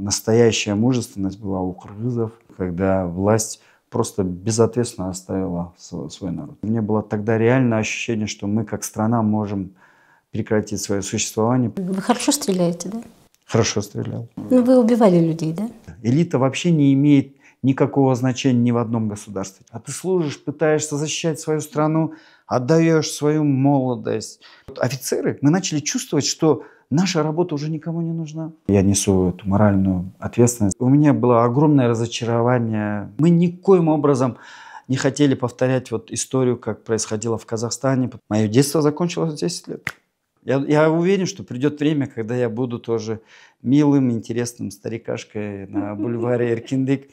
Настоящая мужественность была у кыргызов, когда власть просто безответственно оставила свой народ. У меня было тогда реальное ощущение, что мы как страна можем прекратить свое существование. Вы хорошо стреляете, да? Хорошо стрелял. Ну, вы убивали людей, да? Элита вообще не имеет никакого значения ни в одном государстве. А ты служишь, пытаешься защищать свою страну, отдаешь свою молодость. Вот офицеры, мы начали чувствовать, что наша работа уже никому не нужна. Я несу эту моральную ответственность. У меня было огромное разочарование. Мы никоим образом не хотели повторять вот историю, как происходило в Казахстане. Мое детство закончилось в 10 лет. Я уверен, что придет время, когда я буду тоже милым, интересным старикашкой на бульваре Эркиндик.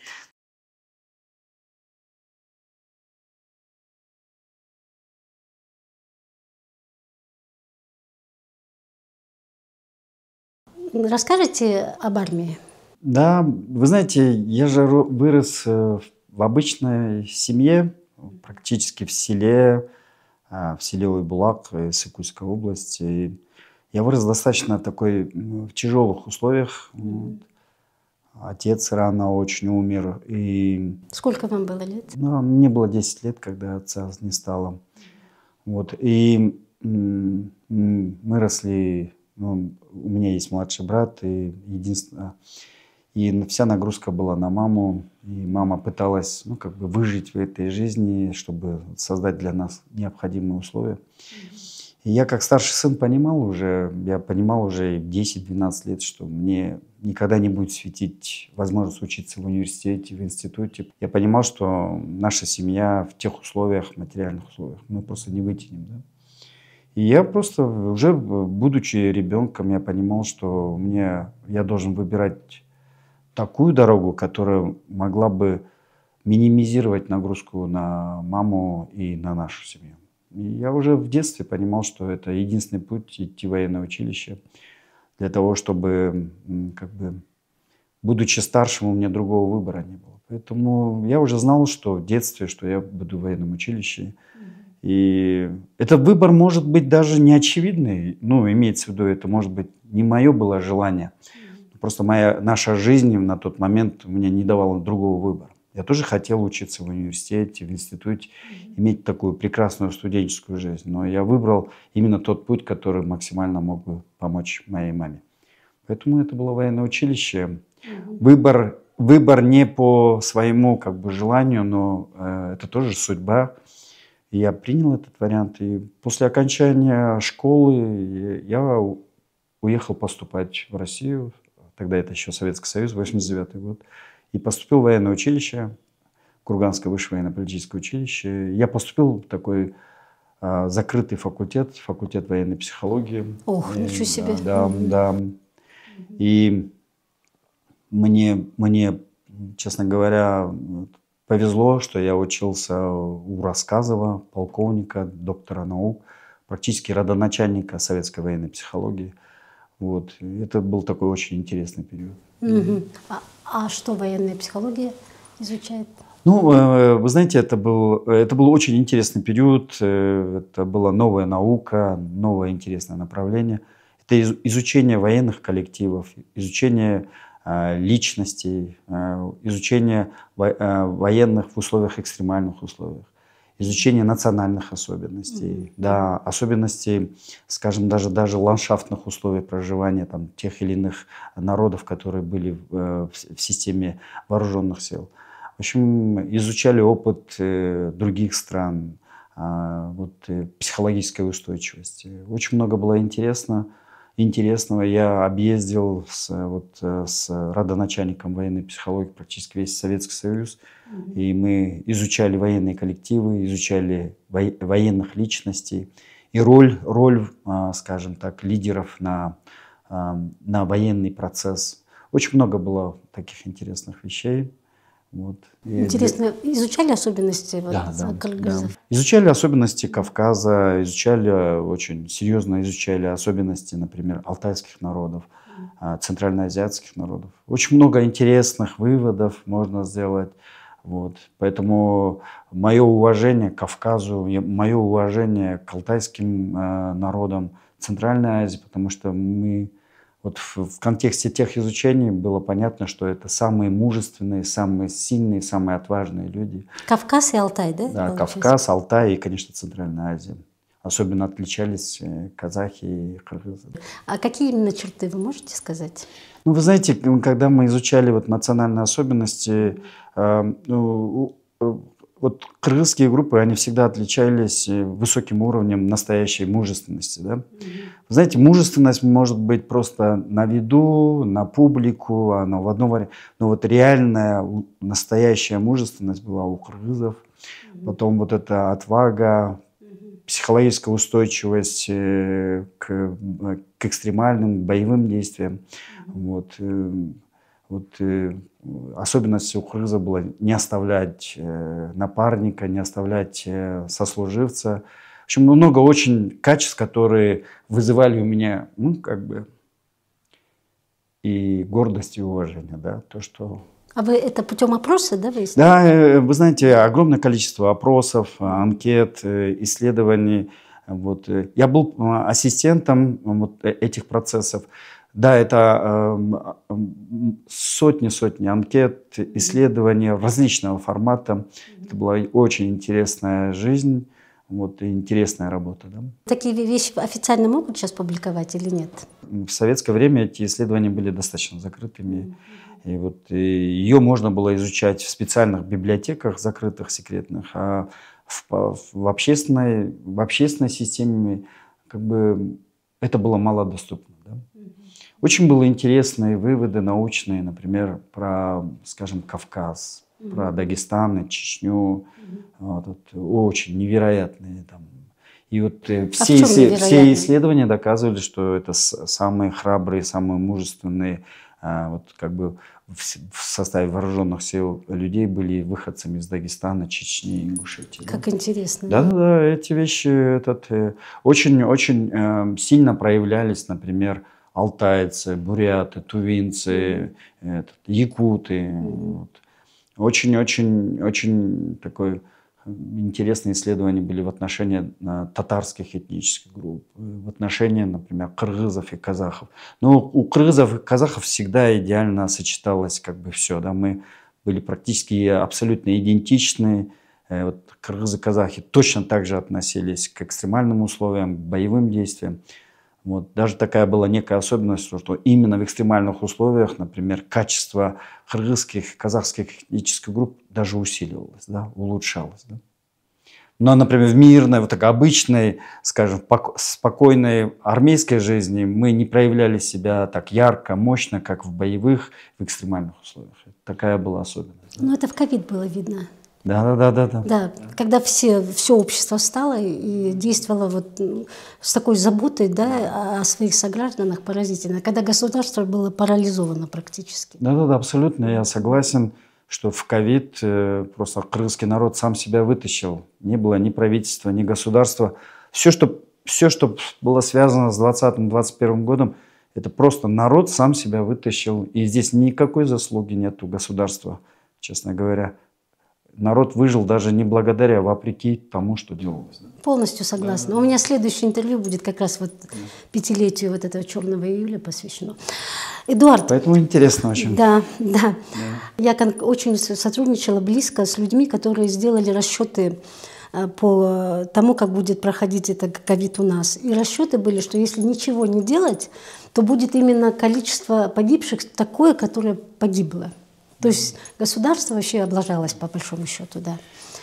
Расскажите об армии. Да, вы знаете, я же вырос в обычной семье, практически в селе Уйбулак, Сыкульской области. Я вырос достаточно в тяжелых условиях. Вот. Отец рано очень умер. Сколько вам было лет? Мне было 10 лет, когда отца не стало. Вот. Мы росли, у меня есть младший брат, и вся нагрузка была на маму. И мама пыталась выжить в этой жизни, чтобы создать для нас необходимые условия. И я как старший сын понимал уже в 10-12 лет, что мне никогда не будет светить возможность учиться в университете, в институте. Я понимал, что наша семья в тех условиях, материальных условиях, мы просто не вытянем. Да? И я просто, уже будучи ребенком, я понимал, что я должен выбирать такую дорогу, которая могла бы минимизировать нагрузку на маму и на нашу семью. И я уже в детстве понимал, что это единственный путь идти в военное училище для того, чтобы, будучи старшим, у меня другого выбора не было. Поэтому я уже знал, что в детстве, что я буду в военном училище. И этот выбор может быть даже не очевидный. Имеется в виду, это может быть не мое было желание. Просто наша жизнь на тот момент мне не давала другого выбора. Я тоже хотел учиться в университете, в институте, иметь такую прекрасную студенческую жизнь. Но я выбрал именно тот путь, который максимально мог бы помочь моей маме. Поэтому это было военное училище. Выбор не по своему желанию, но это тоже судьба. И я принял этот вариант. И после окончания школы я уехал поступать в Россию. Тогда это еще Советский Союз, 89-й год. И поступил в военное училище, Курганское высшее военно-политическое училище. Я поступил в такой закрытый факультет военной психологии. Ох, ничего себе. Да. И мне, честно говоря, повезло, что я учился у Рассказова, полковника, доктора наук, практически родоначальника советской военной психологии. Вот. Это был такой очень интересный период. А что военная психология изучает? Вы знаете, это был очень интересный период. Это была новая наука, новое интересное направление. Это изучение военных коллективов, изучение личностей, изучение военных в экстремальных условиях. Изучение национальных особенностей, особенностей, скажем, даже ландшафтных условий проживания тех или иных народов, которые были в системе вооруженных сил. В общем, изучали опыт других стран, психологической устойчивости. Очень много было интересного. Я объездил с родоначальником военной психологии практически весь Советский Союз. И мы изучали военные коллективы, изучали военных личностей. И роль, скажем так, лидеров на военный процесс. Очень много было таких интересных вещей. Интересно, изучали особенности кыргызов? Да. Изучали особенности Кавказа, очень серьезно изучали особенности, например, алтайских народов, центральноазиатских народов. Очень много интересных выводов можно сделать. Поэтому мое уважение к Кавказу, мое уважение к алтайским народам Центральной Азии, потому что мы Вот в контексте тех изучений было понятно, что это самые мужественные, самые сильные, самые отважные люди. Кавказ и Алтай, да? Да, Кавказ, Алтай и, конечно, Центральная Азия. Особенно отличались казахи и кыргызы. А какие именно черты вы можете сказать? Ну, вы знаете, когда мы изучали вот национальные особенности, вот кыргызские группы, они всегда отличались высоким уровнем настоящей мужественности. Да? Вы знаете, мужественность может быть просто на виду, на публику, она в одном варианте. Но вот реальная, настоящая мужественность была у кыргызов. Потом вот эта отвага, психологическая устойчивость к экстремальным боевым действиям. Особенность у кыргыза была не оставлять напарника, не оставлять сослуживца. В общем, много очень качеств, которые вызывали у меня, и гордость, и уважение. Да? То, что... А вы это путем опроса, да, выяснили? Да, вы знаете, огромное количество опросов, анкет, исследований. Вот. Я был ассистентом вот этих процессов. Да, это сотни анкет, исследований различного формата. Это была очень интересная жизнь, вот, и интересная работа. Да. Такие вещи официально могут сейчас публиковать или нет? В советское время эти исследования были достаточно закрытыми. И вот ее можно было изучать в специальных библиотеках, закрытых, секретных, а в общественной системе это было малодоступно. Да? Очень были интересные выводы научные, например, про, скажем, Кавказ, про Дагестан и Чечню. Вот, очень невероятные. Там. И вот все исследования доказывали, что это самые храбрые, самые мужественные, в составе вооруженных сил людей были выходцами из Дагестана, Чечни, Ингушетии. Как интересно. Да, эти вещи очень сильно проявлялись, например, алтайцы, буряты, тувинцы, якуты. Очень такой интересные исследования были в отношении татарских этнических групп, в отношении, например, кыргызов и казахов. Но у кыргызов и казахов всегда идеально сочеталось все. Да? Мы были практически абсолютно идентичны. Вот кыргызы и казахи точно так же относились к экстремальным условиям, к боевым действиям. Вот. Даже такая была некая особенность, что именно в экстремальных условиях, например, качество кыргызских и казахских этнических групп даже усиливалось, да, улучшалось. Да. Но, например, в мирной, вот такой обычной, скажем, спокойной армейской жизни мы не проявляли себя так ярко, мощно, как в боевых, в экстремальных условиях. Такая была особенность. Да. Ну, это в ковид было видно. Да. Да, когда все общество встало и действовало вот с такой заботой, да, о своих согражданах поразительно, когда государство было парализовано практически. Да, абсолютно, я согласен, что в ковид просто кыргызский народ сам себя вытащил. Не было ни правительства, ни государства. Все, что было связано с 2020-2021 годом, это просто народ сам себя вытащил. И здесь никакой заслуги нет у государства, честно говоря. Народ выжил даже не благодаря, а вопреки тому, что делалось. Полностью согласна. У меня следующее интервью будет как раз вот 5-летию вот этого черного июля посвящено. Эдуард. Поэтому интересно очень. Да. Я очень сотрудничала близко с людьми, которые сделали расчеты по тому, как будет проходить этот ковид у нас. И расчеты были, что если ничего не делать, то будет именно количество погибших такое, которое погибло. То есть государство вообще облажалось по большому счету, да.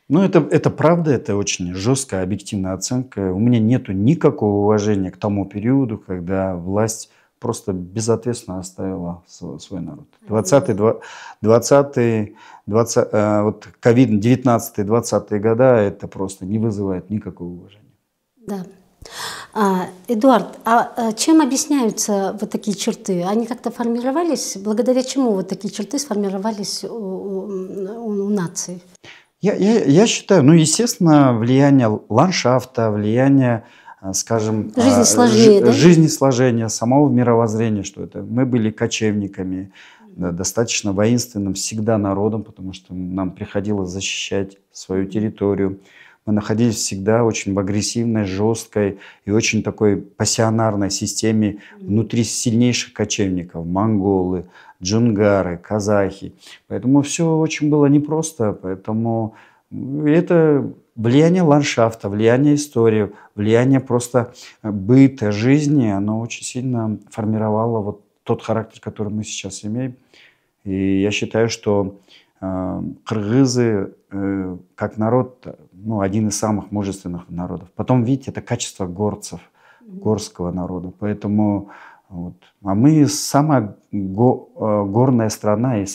Ну, это правда, это очень жесткая, объективная оценка. У меня нету никакого уважения к тому периоду, когда власть просто безответственно оставила свой народ. 19-20 года это просто не вызывает никакого уважения. Да. Эдуард, чем объясняются вот такие черты? Они как-то формировались? Благодаря чему вот такие черты сформировались у нации? Я считаю, естественно, влияние ландшафта, влияние, скажем, жизнесложения, самого мировоззрения, что это. Мы были кочевниками, достаточно воинственным всегда народом, потому что нам приходилось защищать свою территорию. Мы находились всегда очень в агрессивной, жесткой и очень такой пассионарной системе внутри сильнейших кочевников. Монголы, джунгары, казахи. Поэтому все очень было непросто. Поэтому это влияние ландшафта, влияние истории, влияние просто быта, жизни, оно очень сильно формировало вот тот характер, который мы сейчас имеем. И я считаю, что кыргызы как народ, ну, один из самых мужественных народов. Потом, видите, это качество горцев, горского народа. Поэтому вот. А мы самая горная страна и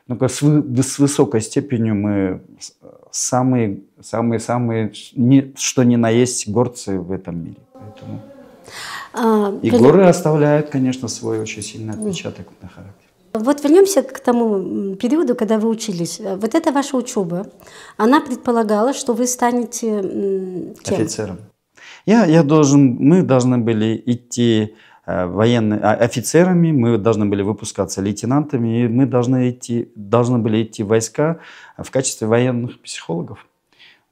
ну, с высокой степенью мы самые, что ни на есть горцы в этом мире. Поэтому... И горы оставляют, конечно, свой очень сильный отпечаток на характер. Вот вернемся к тому периоду, когда вы учились. Вот эта ваша учеба, она предполагала, что вы станете кем? Офицером. Мы должны были идти офицерами, мы должны были выпускаться лейтенантами, и мы должны были идти в войска в качестве военных психологов.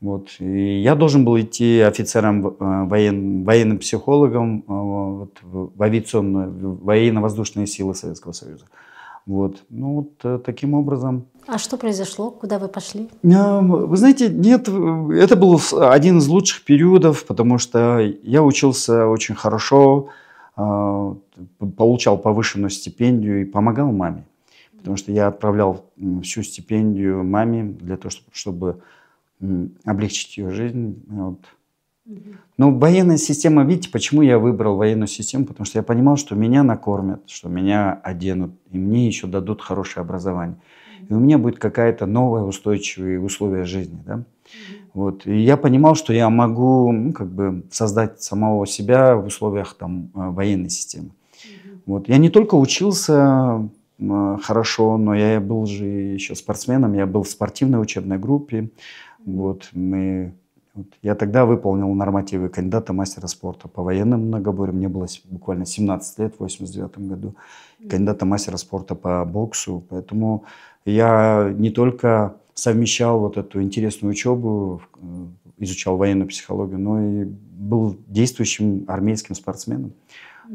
Вот. И я должен был идти офицером, военным психологом в военно-воздушные силы Советского Союза. Вот. Ну, вот таким образом. А что произошло? Куда вы пошли? Вы знаете, нет, это был один из лучших периодов, потому что я учился очень хорошо, получал повышенную стипендию и помогал маме. Потому что я отправлял всю стипендию маме для того, чтобы облегчить ее жизнь. Вот. Но военная система, видите, почему я выбрал военную систему? Потому что я понимал, что меня накормят, что меня оденут, и мне еще дадут хорошее образование. И у меня будет какая-то новая устойчивые условия жизни. Да? Вот. И я понимал, что я могу создать самого себя в условиях военной системы. Вот. Я не только учился хорошо, но я был же еще спортсменом, я был в спортивной учебной группе. Вот. Я тогда выполнил нормативы кандидата мастера спорта по военным многоборьям. Мне было буквально 17 лет в 1989 году. Кандидата мастера спорта по боксу. Поэтому я не только совмещал вот эту интересную учебу, изучал военную психологию, но и был действующим армейским спортсменом.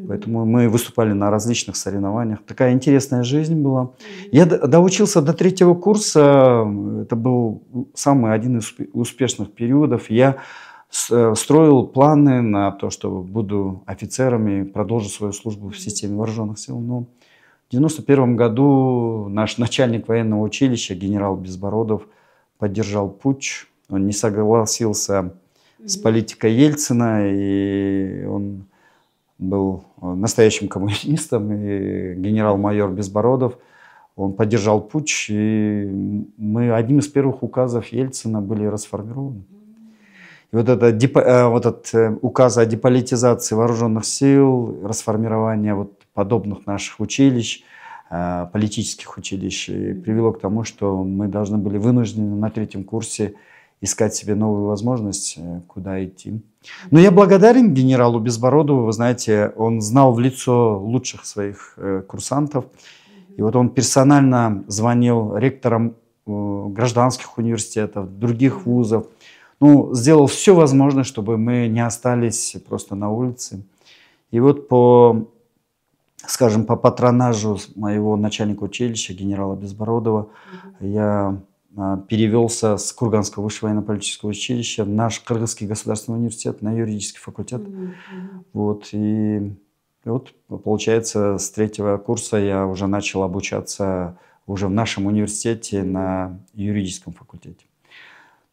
Поэтому мы выступали на различных соревнованиях. Такая интересная жизнь была. Я доучился до 3-го курса. Это был один из успешных периодов. Я строил планы на то, что буду офицером и продолжу свою службу в системе вооруженных сил. Но в 1991 году наш начальник военного училища, генерал Безбородов, поддержал путч. Он не согласился с политикой Ельцина, и он был настоящим коммунистом, и генерал-майор Безбородов, он поддержал путч, и мы одним из первых указов Ельцина были расформированы. И вот этот указ о деполитизации вооруженных сил, расформирование подобных наших училищ, политических училищ, привело к тому, что мы должны были вынуждены на 3-м курсе искать себе новую возможность, куда идти. Но я благодарен генералу Безбородову. Вы знаете, он знал в лицо лучших своих курсантов. И вот он персонально звонил ректорам гражданских университетов, других вузов. Сделал все возможное, чтобы мы не остались просто на улице. И вот по патронажу моего начальника училища, генерала Безбородова, я перевелся с Курганского высшего военно-политического училища в наш Кыргызский государственный университет на юридический факультет. Вот. И вот, получается, с 3-го курса я уже начал обучаться уже в нашем университете на юридическом факультете.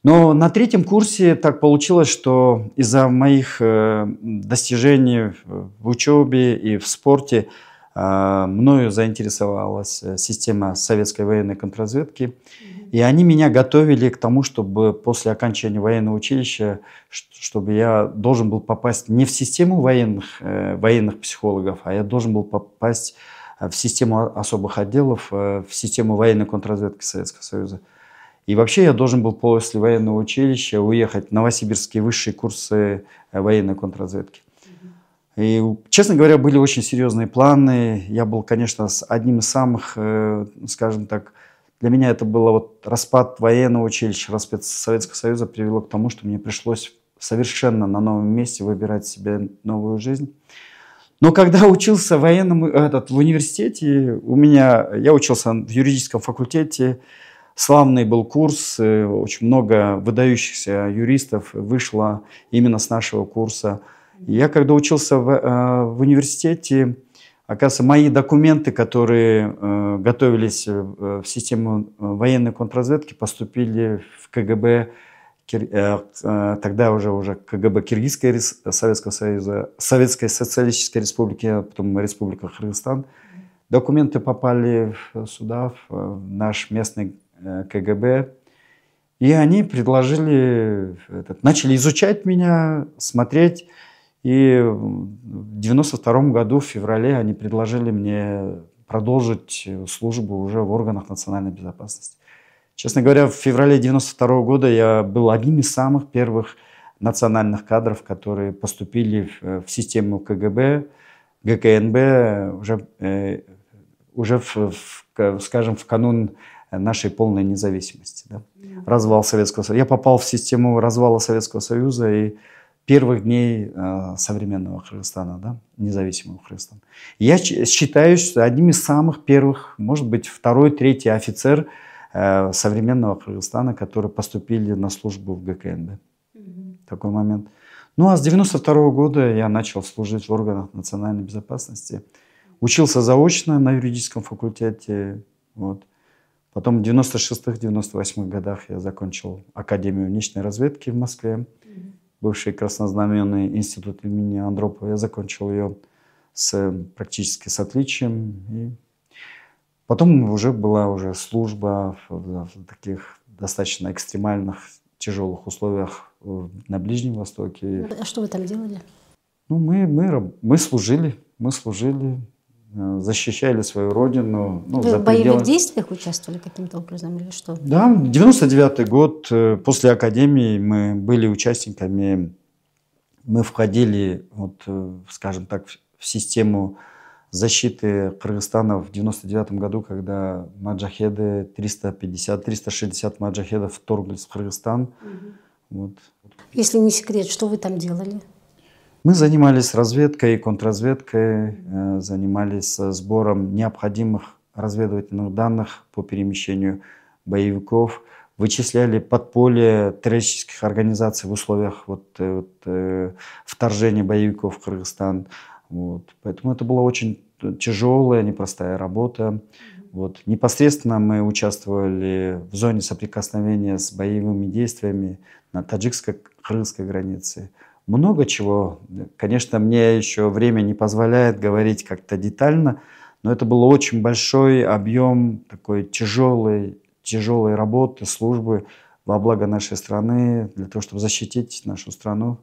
Но на 3-м курсе так получилось, что из-за моих достижений в учебе и в спорте мною заинтересовалась система советской военной контрразведки. И они меня готовили к тому, чтобы после окончания военного училища, чтобы я должен был попасть не в систему военных психологов, а я должен был попасть в систему особых отделов, в систему военной контрразведки Советского Союза. И вообще я должен был после военного училища уехать в новосибирские высшие курсы военной контрразведки. И, честно говоря, были очень серьезные планы. Я был, конечно, одним из самых, скажем так, для меня это было вот распад военного училища, распад Советского Союза привело к тому, что мне пришлось совершенно на новом месте выбирать себе новую жизнь. Но когда учился в университете, я учился в юридическом факультете, славный был курс, очень много выдающихся юристов вышло именно с нашего курса. И я когда учился в университете, оказывается, мои документы, которые готовились в систему военной контрразведки, поступили в КГБ, тогда уже КГБ Киргизского Советского Союза, Советской Социалистической Республики, а потом Республика Кыргызстан. Документы попали сюда, в наш местный КГБ, и они начали изучать меня, смотреть, и в 1992 году, в феврале, они предложили мне продолжить службу уже в органах национальной безопасности. Честно говоря, в феврале 1992 года я был одним из самых первых национальных кадров, которые поступили в систему КГБ, ГКНБ уже скажем, в канун нашей полной независимости. Да? Развал Советского Союза. Я попал в систему развала Советского Союза и первых дней современного Кыргызстана, да? Независимого Кыргызстана. Я считаюсь одним из самых первых, может быть, второй, третий офицер современного Кыргызстана, которые поступили на службу в ГКНБ. Такой момент. Ну а с 1992 года я начал служить в органах национальной безопасности. Учился заочно на юридическом факультете. Вот. Потом в 96-98 годах я закончил Академию внешней разведки в Москве. Бывший краснознаменный институт имени Андропова. Я закончил ее практически с отличием. И потом уже была служба в таких достаточно экстремальных, тяжелых условиях на Ближнем Востоке. А что вы там делали? Ну, мы служили, защищали свою родину. Ну, вы в боевых действиях участвовали каким-то образом или что? Да, 99-й год, после академии мы были участниками, мы входили, вот, скажем так, в систему защиты Кыргызстана в 99 году, когда маджахеды, 350-360 маджахедов вторглись в Кыргызстан. Вот. Если не секрет, что вы там делали? Мы занимались разведкой и контрразведкой, занимались сбором необходимых разведывательных данных по перемещению боевиков, вычисляли подполье террористических организаций в условиях вторжения боевиков в Кыргызстан. Вот. Поэтому это была очень тяжелая, непростая работа. Вот. Непосредственно мы участвовали в зоне соприкосновения с боевыми действиями на таджикско-кыргызской границе. Много чего. Конечно, мне еще время не позволяет говорить как-то детально, но это был очень большой объем такой тяжелой работы, службы во благо нашей страны, для того, чтобы защитить нашу страну.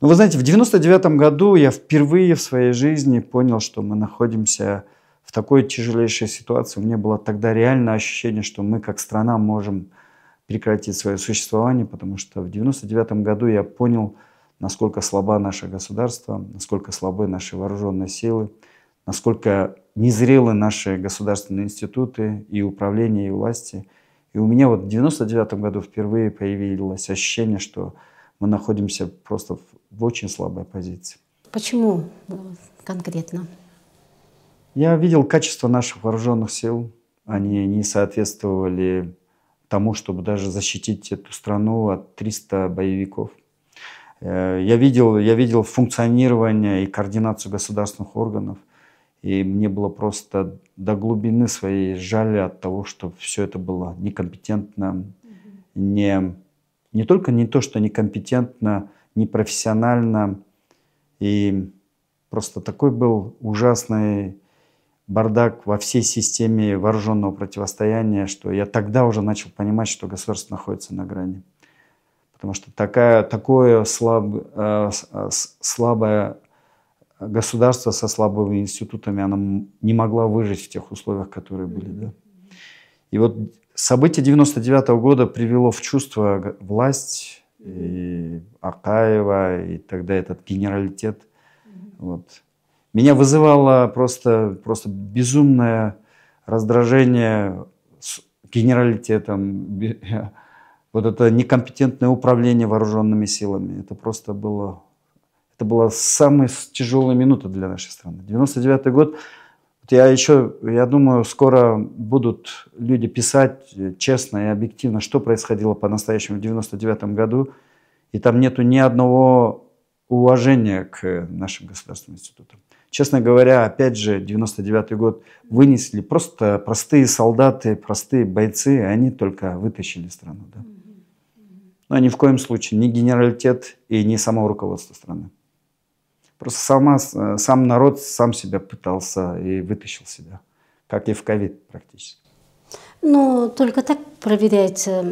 Но вы знаете, в 99 году я впервые в своей жизни понял, что мы находимся в такой тяжелейшей ситуации. У меня было тогда реальное ощущение, что мы как страна можем прекратить свое существование, потому что в 99 году я понял, насколько слаба наше государство, насколько слабы наши вооруженные силы, насколько незрелы наши государственные институты и управление, и власти. И у меня вот в 99 году впервые появилось ощущение, что мы находимся просто в очень слабой позиции. Почему конкретно? Я видел качество наших вооруженных сил. Они не соответствовали тому, чтобы даже защитить эту страну от 300 боевиков. Я видел функционирование и координацию государственных органов. И мне было просто до глубины своей жаль от того, что все это было некомпетентно, не только не то, что некомпетентно, непрофессионально. И просто такой был ужасный бардак во всей системе вооруженного противостояния, что я тогда уже начал понимать, что государство находится на грани. Потому что такое слабое государство со слабыми институтами, оно не могло выжить в тех условиях, которые были. Да? И вот событие 99 года привело в чувство власть, и Акаева, и тогда этот генералитет. Вот. Меня вызывало просто безумное раздражение генералитетом, вот это некомпетентное управление вооруженными силами. Это просто было, это была самая тяжелая минута для нашей страны. 99-й год. Я думаю, скоро будут люди писать честно и объективно, что происходило по-настоящему в 99-м году. И там нету ни одного уважения к нашим государственным институтам. Честно говоря, опять же, 99-й год вынесли просто простые солдаты, простые бойцы, и они только вытащили страну. Да? Но ни в коем случае ни генералитет и ни само руководство страны. Просто сам народ сам себя пытался и вытащил себя, как и в ковид практически. Но только так проверяется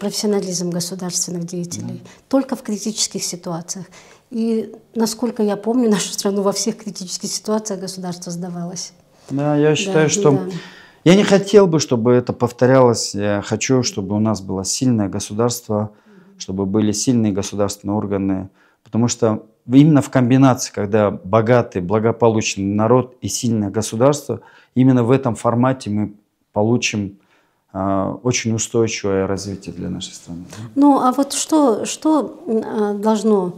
профессионализм государственных деятелей, только в критических ситуациях. И, насколько я помню, нашу страну во всех критических ситуациях государство сдавалось. Да, я считаю, что... Я не хотел бы, чтобы это повторялось. Я хочу, чтобы у нас было сильное государство, чтобы были сильные государственные органы. Потому что именно в комбинации, когда богатый, благополучный народ и сильное государство, именно в этом формате мы получим очень устойчивое развитие для нашей страны. Ну, а вот что должно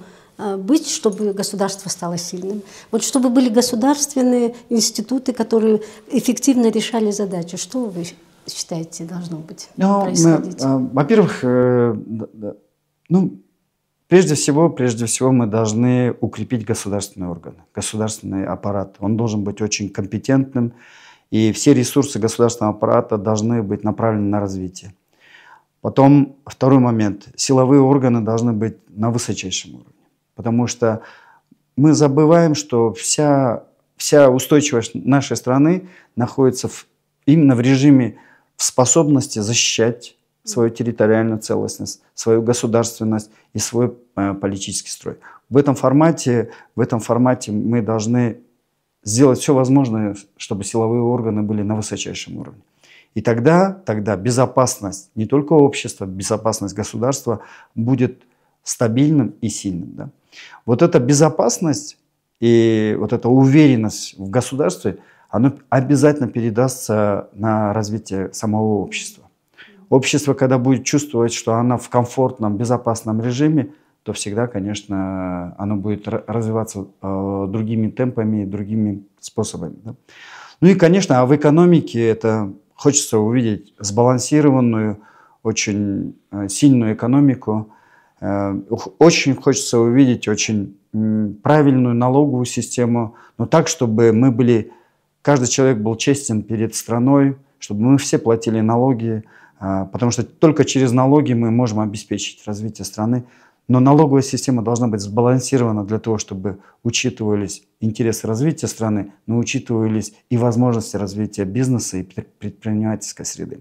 быть, чтобы государство стало сильным? Вот чтобы были государственные институты, которые эффективно решали задачи. Что вы считаете должно быть происходить? Во-первых, прежде всего мы должны укрепить государственные органы, государственный аппарат. Он должен быть очень компетентным, и все ресурсы государственного аппарата должны быть направлены на развитие. Потом, второй момент. Силовые органы должны быть на высочайшем уровне. Потому что мы забываем, что вся устойчивость нашей страны находится именно в режиме способности защищать свою территориальную целостность, свою государственность и свой политический строй. В этом формате мы должны сделать все возможное, чтобы силовые органы были на высочайшем уровне. И тогда безопасность не только общества, безопасность государства будет стабильным и сильным. Да? Вот эта безопасность и вот эта уверенность в государстве, она обязательно передастся на развитие самого общества. Общество, когда будет чувствовать, что оно в комфортном, безопасном режиме, то всегда, конечно, оно будет развиваться другими темпами, другими способами. Да? Ну и, конечно, в экономике это хочется увидеть сбалансированную, очень сильную экономику. Очень хочется увидеть очень правильную налоговую систему, но так, чтобы каждый человек был честен перед страной, чтобы мы все платили налоги, потому что только через налоги мы можем обеспечить развитие страны. Но налоговая система должна быть сбалансирована для того, чтобы учитывались интересы развития страны, но учитывались и возможности развития бизнеса и предпринимательской среды.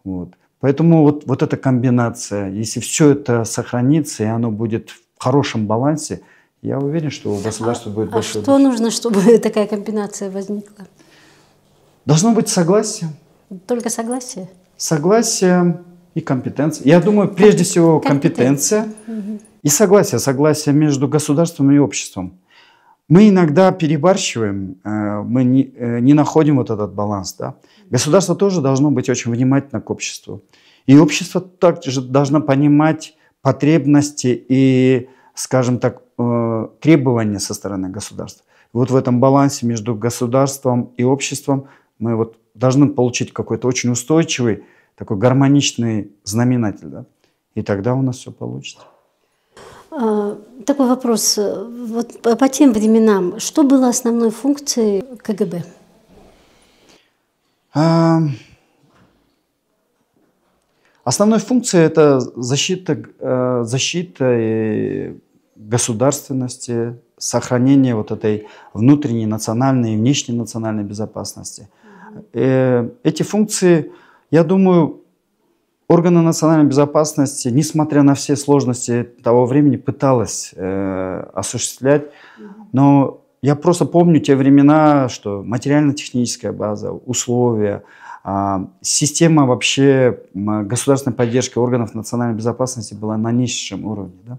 Вот. Поэтому вот эта комбинация, если все это сохранится и оно будет в хорошем балансе, я уверен, что у государства будет большое... Что нужно, чтобы такая комбинация возникла? Должно быть согласие. Только согласие? Согласие и компетенция. Я думаю, прежде всего компетенция и согласие. Согласие между государством и обществом. Мы иногда перебарщиваем, мы не находим вот этот баланс. Да? Государство тоже должно быть очень внимательно к обществу. И общество также должно понимать потребности и, скажем так, требования со стороны государства. Вот в этом балансе между государством и обществом мы должны получить какой-то очень устойчивый, такой гармоничный знаменатель. Да? И тогда у нас все получится. Такой вопрос. Вот по тем временам, что было основной функцией КГБ? Основной функцией это защита государственности, сохранение вот этой внутренней национальной и внешней национальной безопасности. Эти функции, я думаю, органы национальной безопасности, несмотря на все сложности того времени, пыталась осуществлять. Но я просто помню те времена, что материально-техническая база, условия, система вообще государственной поддержки органов национальной безопасности была на низшем уровне. Да?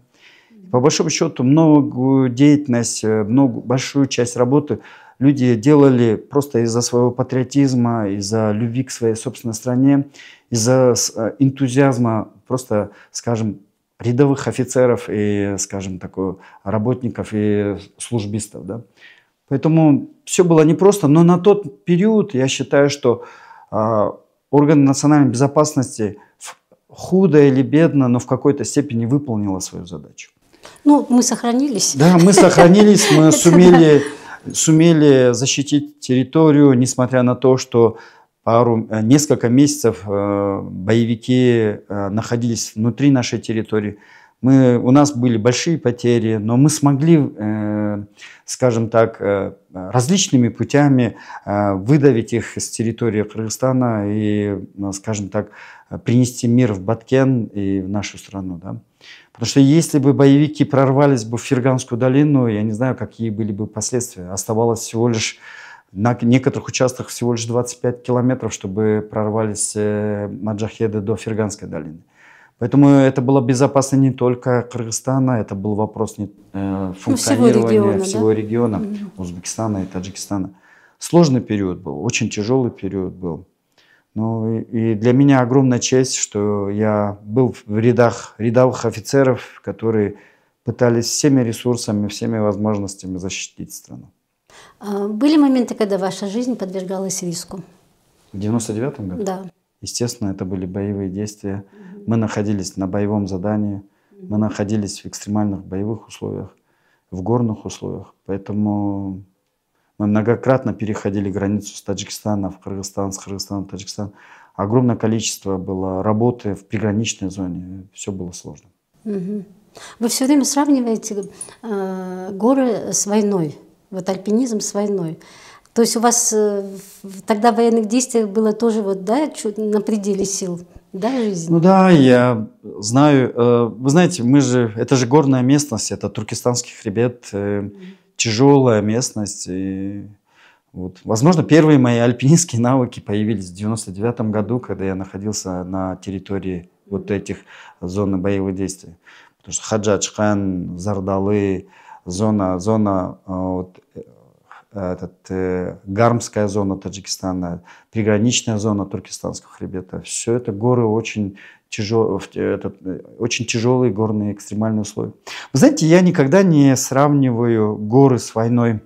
По большому счету, многую деятельность, большую часть работы люди делали просто из-за своего патриотизма, из-за любви к своей собственной стране, из-за энтузиазма просто, скажем, рядовых офицеров и, скажем, такой, работников и службистов. Да? Поэтому все было непросто, но на тот период я считаю, что органы национальной безопасности худо или бедно, но в какой-то степени выполнила свою задачу. Ну, мы сохранились. Да, мы сохранились, мы сумели защитить территорию, несмотря на то, что несколько месяцев боевики находились внутри нашей территории. У нас были большие потери, но мы смогли, скажем так, различными путями выдавить их с территории Кыргызстана и, скажем так, принести мир в Баткен и в нашу страну. Да? Потому что если бы боевики прорвались бы в Ферганскую долину, я не знаю, какие были бы последствия. Оставалось всего лишь на некоторых участках всего лишь 25 километров, чтобы прорвались маджахеды до Ферганской долины. Поэтому это было безопасно не только Кыргызстана, это был вопрос функционирования всего региона, Узбекистана и Таджикистана. Сложный период был, очень тяжелый период был. Ну, и для меня огромная честь, что я был в рядах рядовых офицеров, которые пытались всеми ресурсами, всеми возможностями защитить страну. Были моменты, когда ваша жизнь подвергалась риску? В 99-м году? Да. Естественно, это были боевые действия. Мы находились на боевом задании, мы находились в экстремальных боевых условиях, в горных условиях. Поэтому мы многократно переходили границу с Таджикистана в Кыргызстан, с Кыргызстана в Таджикистан. Огромное количество было работы в приграничной зоне. Все было сложно. Вы все время сравниваете горы с войной, вот альпинизм с войной. То есть у вас тогда в военных действиях было тоже вот, да, на пределе сил, да, жизнь? Ну да, я знаю. Вы знаете, это же горная местность, это туркестанский хребет, тяжелая местность. И вот, возможно, первые мои альпинистские навыки появились в 99 году, когда я находился на территории вот этих зон боевых действий. Потому что Хаджачхан, Зардалы, Гармская зона Таджикистана, приграничная зона Туркестанского хребета. Все это горы очень тяжелые горные экстремальные условия. Вы знаете, я никогда не сравниваю горы с войной.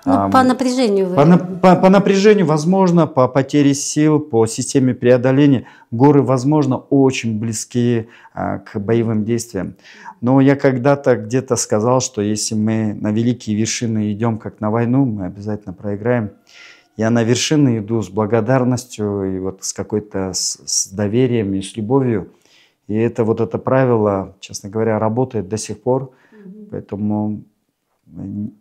Ну, по напряжению. По напряжению, возможно, по потере сил, по системе преодоления. Горы, возможно, очень близки к боевым действиям. Но я когда-то где-то сказал, что если мы на великие вершины идем как на войну, мы обязательно проиграем. Я на вершины иду с благодарностью и вот с какой-то с доверием и с любовью. И это правило, честно говоря, работает до сих пор. Поэтому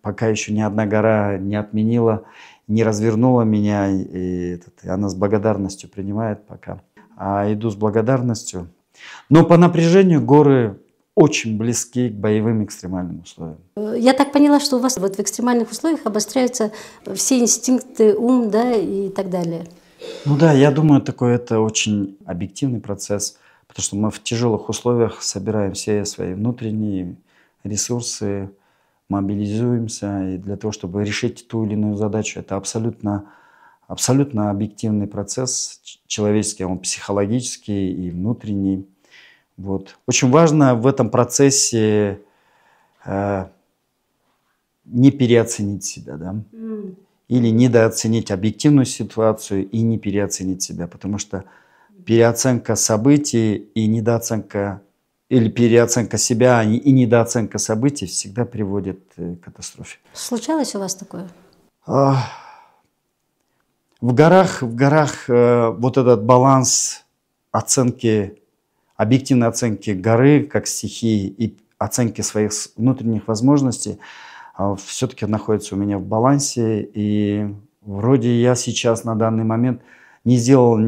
пока еще ни одна гора не отменила, не развернула меня, и она с благодарностью принимает пока. А иду с благодарностью. Но по напряжению горы очень близки к боевым экстремальным условиям. Я так поняла, что у вас вот в экстремальных условиях обостряются все инстинкты, ум, да, и так далее. Ну да, я думаю, это очень объективный процесс, потому что мы в тяжелых условиях собираем все свои внутренние ресурсы, мобилизуемся, и для того, чтобы решить ту или иную задачу, это абсолютно объективный процесс человеческий, он психологический и внутренний. Вот. Очень важно в этом процессе не переоценить себя, да? Или недооценить объективную ситуацию и не переоценить себя, потому что переоценка событий и недооценка или переоценка себя и недооценка событий всегда приводит к катастрофе. Случалось у вас такое? В горах вот этот баланс объективной оценки горы как стихии и оценки своих внутренних возможностей все-таки находится у меня в балансе. И вроде я сейчас на данный момент не сделал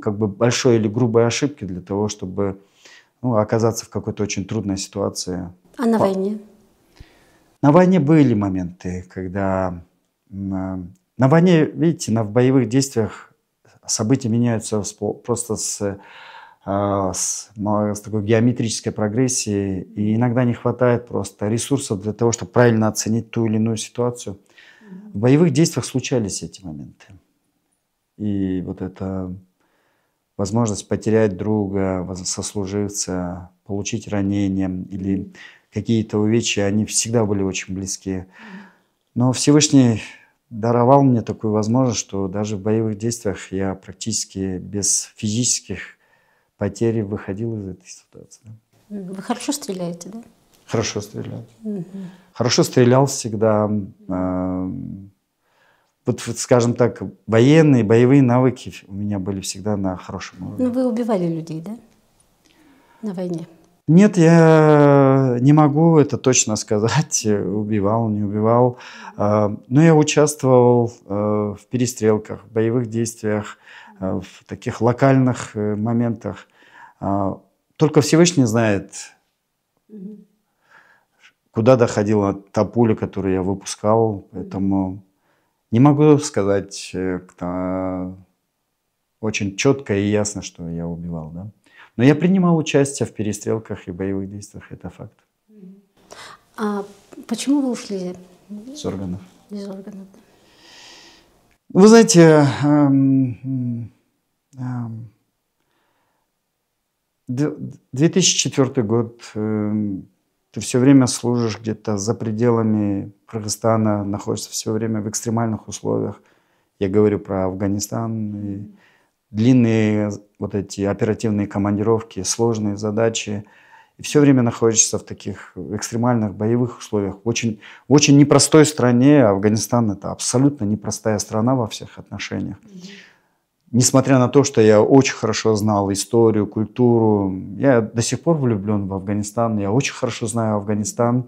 большой или грубой ошибки для того, чтобы оказаться в какой-то очень трудной ситуации. А на войне? На войне были моменты, когда... На войне, видите, в боевых действиях события меняются просто с такой геометрической прогрессией. И иногда не хватает просто ресурсов для того, чтобы правильно оценить ту или иную ситуацию. В боевых действиях случались эти моменты. И вот эта возможность потерять друга, сослуживца, получить ранение или какие-то увечья, они всегда были очень близки. Но Всевышний даровал мне такую возможность, что даже в боевых действиях я практически без физических потерь выходил из этой ситуации. Вы хорошо стреляете, да? Хорошо стрелял. Хорошо стрелял всегда. Вот, скажем так, военные, боевые навыки у меня были всегда на хорошем уровне. Ну, вы убивали людей, да? На войне? Нет, я не могу это точно сказать, убивал, не убивал. Но я участвовал в перестрелках, в боевых действиях, в таких локальных моментах. Только Всевышний знает, куда доходила та пуля, которую я выпускал. Поэтому не могу сказать очень четко и ясно, что я убивал. Да? Но я принимал участие в перестрелках и боевых действиях, это факт. А почему вы ушли С органов. из органов? Вы знаете, 2004 год, ты все время служишь где-то за пределами Кыргызстана, находишься все время в экстремальных условиях. Я говорю про Афганистан. И длинные вот эти оперативные командировки, сложные задачи. И все время находишься в таких экстремальных боевых условиях. В очень непростой стране. Афганистан — это абсолютно непростая страна во всех отношениях. Несмотря на то, что я очень хорошо знал историю, культуру, я до сих пор влюблен в Афганистан, я очень хорошо знаю Афганистан.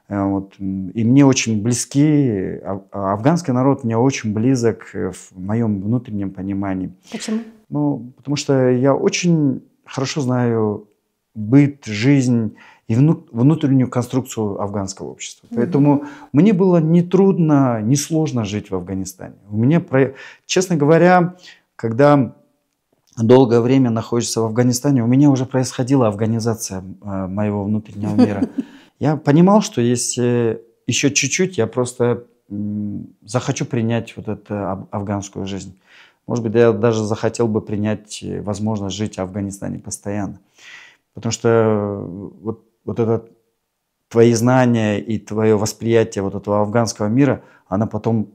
Вот. И мне очень близки, афганский народ мне очень близок в моем внутреннем понимании. Почему? Ну, потому что я очень хорошо знаю быт, жизнь и внутреннюю конструкцию афганского общества. Поэтому мне было не трудно, не сложно жить в Афганистане. Честно говоря, когда долгое время находишься в Афганистане, у меня уже происходила афганизация моего внутреннего мира. Я понимал, что если еще чуть-чуть, я просто захочу принять вот эту афганскую жизнь. Может быть, я даже захотел бы принять возможность жить в Афганистане постоянно. Потому что вот это твои знания и твое восприятие вот этого афганского мира, оно потом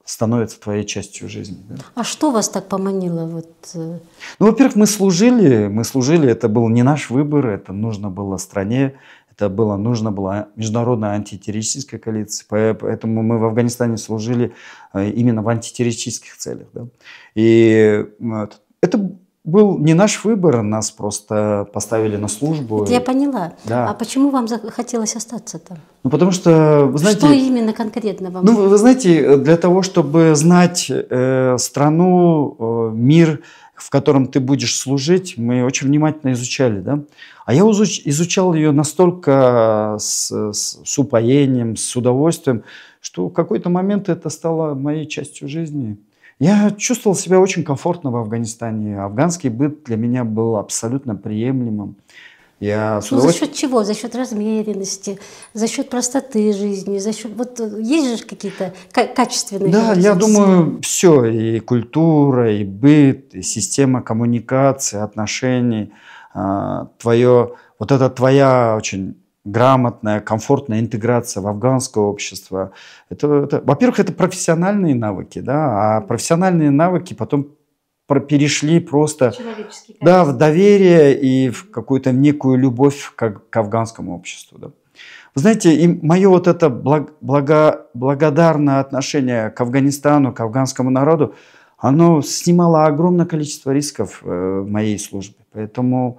становится твоей частью жизни. Да? А что вас так поманило? Ну, во-первых, мы служили, это был не наш выбор, это нужно было стране, нужно было международная антитеррористическая коалиция, поэтому мы в Афганистане служили именно в антитеррористических целях. Да? И это был не наш выбор, нас просто поставили на службу. Это я поняла. Да. А почему вам захотелось остаться там? Ну, потому что, вы знаете... Что именно конкретно вам? Ну, вы знаете, для того, чтобы знать страну, мир, в котором ты будешь служить, мы очень внимательно изучали, да? А я изучал ее настолько с упоением, с удовольствием, что в какой-то момент это стало моей частью жизни. Я чувствовал себя очень комфортно в Афганистане. Афганский быт для меня был абсолютно приемлемым. За счет чего? За счет размеренности, за счет простоты жизни, за счет... Вот есть же какие-то качественные... Да, я думаю, все. И культура, и быт, и система коммуникации, отношений. Твоя очень грамотная, комфортная интеграция в афганское общество. Во-первых, это профессиональные навыки, да, а профессиональные навыки потом перешли просто в доверие и в какую-то некую любовь к афганскому обществу. Да. Вы знаете, и мое вот это благодарное отношение к Афганистану, к афганскому народу, оно снимало огромное количество рисков в моей службе. Поэтому...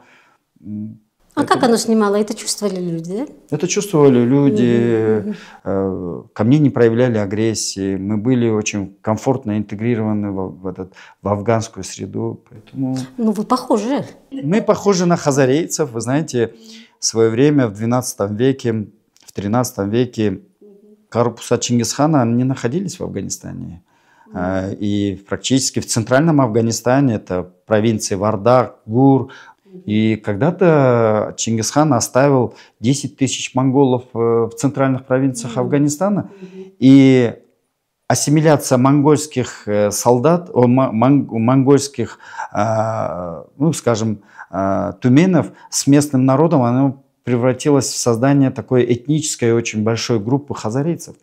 как оно снимало? Это чувствовали люди, да? Это чувствовали люди, ко мне не проявляли агрессии, мы были очень комфортно интегрированы в афганскую среду. Поэтому... Ну, вы похожи. Мы похожи на хазарейцев. Вы знаете, в свое время, в XII веке, в XIII веке корпуса Чингисхана не находились в Афганистане. И практически в центральном Афганистане, это провинции Вардак, Гур. И когда-то Чингисхан оставил 10 тысяч монголов в центральных провинциях Афганистана. И ассимиляция монгольских солдат, монгольских, ну, скажем, туменов с местным народом, она превратилась в создание такой этнической очень большой группы хазарийцев.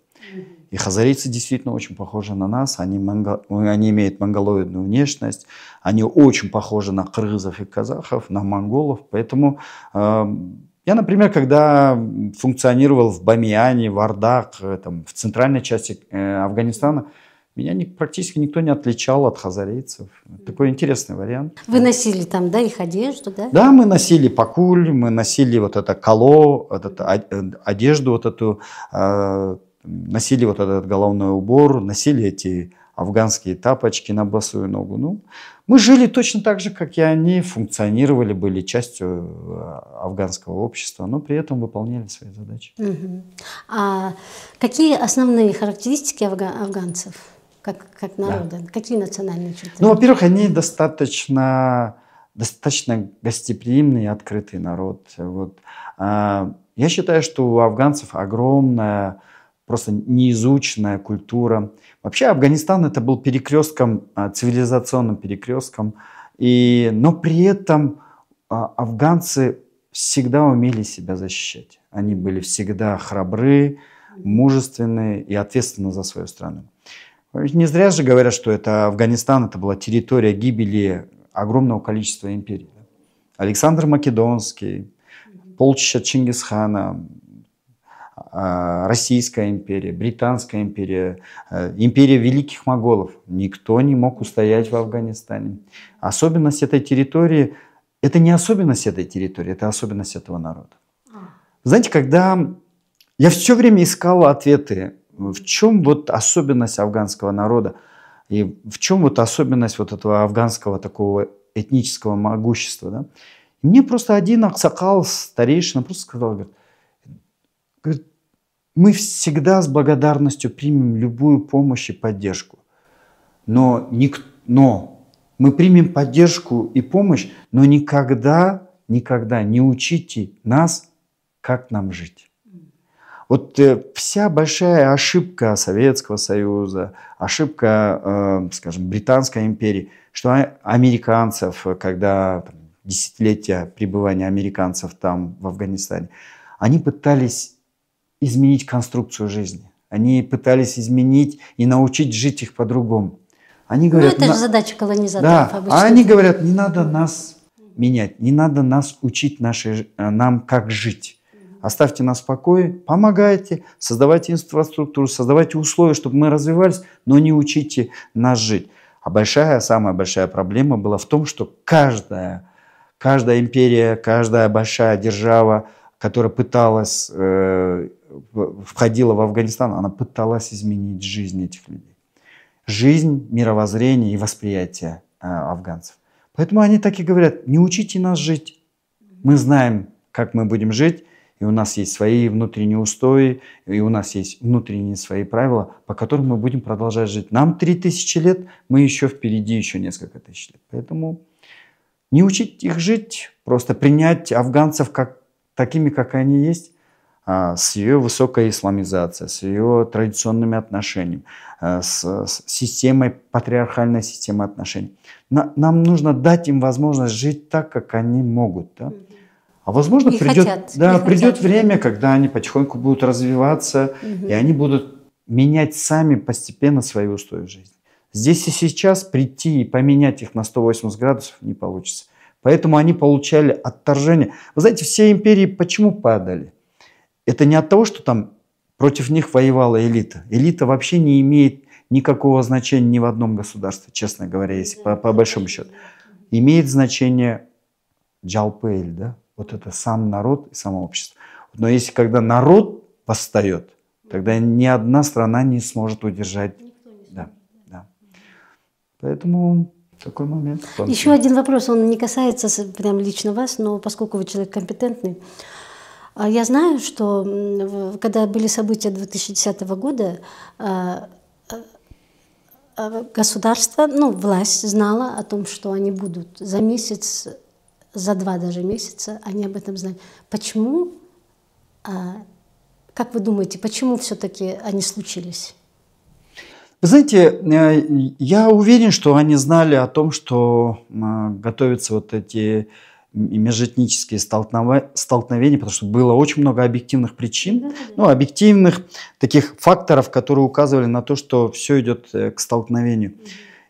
И хазарийцы действительно очень похожи на нас, они имеют монголоидную внешность, они очень похожи на кыргызов и казахов, на монголов. Поэтому я, например, когда функционировал в Бамияне, в Ардак, там, в центральной части Афганистана, меня практически никто не отличал от хазарийцев. Такой интересный вариант. Вы носили там, да, их одежду, да? Да, мы носили пакуль, мы носили вот это кало, вот это, одежду вот эту, носили вот этот головной убор, носили эти афганские тапочки на босую ногу. Ну, мы жили точно так же, как и они, функционировали, были частью афганского общества, но при этом выполняли свои задачи. Угу. А какие основные характеристики афганцев, как народа? Да. Какие национальные черты? Ну, во-первых, они достаточно гостеприимный и открытый народ. Вот. Я считаю, что у афганцев огромная, просто неизученная культура. Вообще Афганистан это был перекрестком, цивилизационным перекрестком, но при этом афганцы всегда умели себя защищать. Они были всегда храбры, мужественны и ответственны за свою страну. Не зря же говорят, что Афганистан это была территория гибели огромного количества империй. Александр Македонский, полчища Чингисхана, Российская империя, Британская империя, империя великих моголов. Никто не мог устоять в Афганистане. Особенность этой территории, это не особенность этой территории, это особенность этого народа. Знаете, когда я все время искал ответы, в чем вот особенность афганского народа, и в чем вот особенность вот этого афганского такого этнического могущества. Да? И мне просто один аксакал, старейшина, просто сказал, говорит, мы всегда с благодарностью примем любую помощь и поддержку. Но мы примем поддержку и помощь, но никогда не учите нас, как нам жить. Вот вся большая ошибка Советского Союза, ошибка, скажем, Британской империи, что американцев, когда десятилетия пребывания американцев там в Афганистане, они пытались изменить конструкцию жизни. Они пытались изменить и научить жить их по-другому. Они говорят, это же задача колонизаторов. Да, а они говорят, не надо нас менять, не надо нас учить нам как жить. Оставьте нас в покое, помогайте, создавайте инфраструктуру, создавайте условия, чтобы мы развивались, но не учите нас жить. А самая большая проблема была в том, что каждая империя, каждая большая держава, которая входила в Афганистан, она пыталась изменить жизнь этих людей. Жизнь, мировоззрение и восприятие афганцев. Поэтому они так и говорят, не учите нас жить. Мы знаем, как мы будем жить, и у нас есть свои внутренние устои, и у нас есть внутренние свои правила, по которым мы будем продолжать жить. Нам 3000 лет, мы еще впереди еще несколько тысяч лет. Поэтому не учить их жить, просто принять афганцев такими, как они есть, с ее высокой исламизацией, с ее традиционными отношениями, с системой, патриархальной системой отношений. Нам нужно дать им возможность жить так, как они могут. Да? А возможно, придет время, когда они потихоньку будут развиваться, и они будут менять сами постепенно свои устои в жизни. Здесь и сейчас прийти и поменять их на 180 градусов не получится. Поэтому они получали отторжение. Вы знаете, все империи почему падали? Это не от того, что там против них воевала элита. Элита вообще не имеет никакого значения ни в одном государстве, честно говоря, если по большому счету. Имеет значение джалпель, да? Вот это сам народ и само общество. Но если когда народ восстает, тогда ни одна страна не сможет удержать. Да. Поэтому такой момент. Еще один вопрос, он не касается прям лично вас, но поскольку вы человек компетентный, я знаю, что когда были события 2010 года, государство, власть знала о том, что они будут за месяц, за 2 даже месяца, они об этом знали. Почему, как вы думаете, почему все-таки они случились? Вы знаете, я уверен, что они знали о том, что готовятся вот эти межэтнические столкновения, потому что было очень много объективных причин, ну, объективных таких факторов, которые указывали на то, что все идет к столкновению.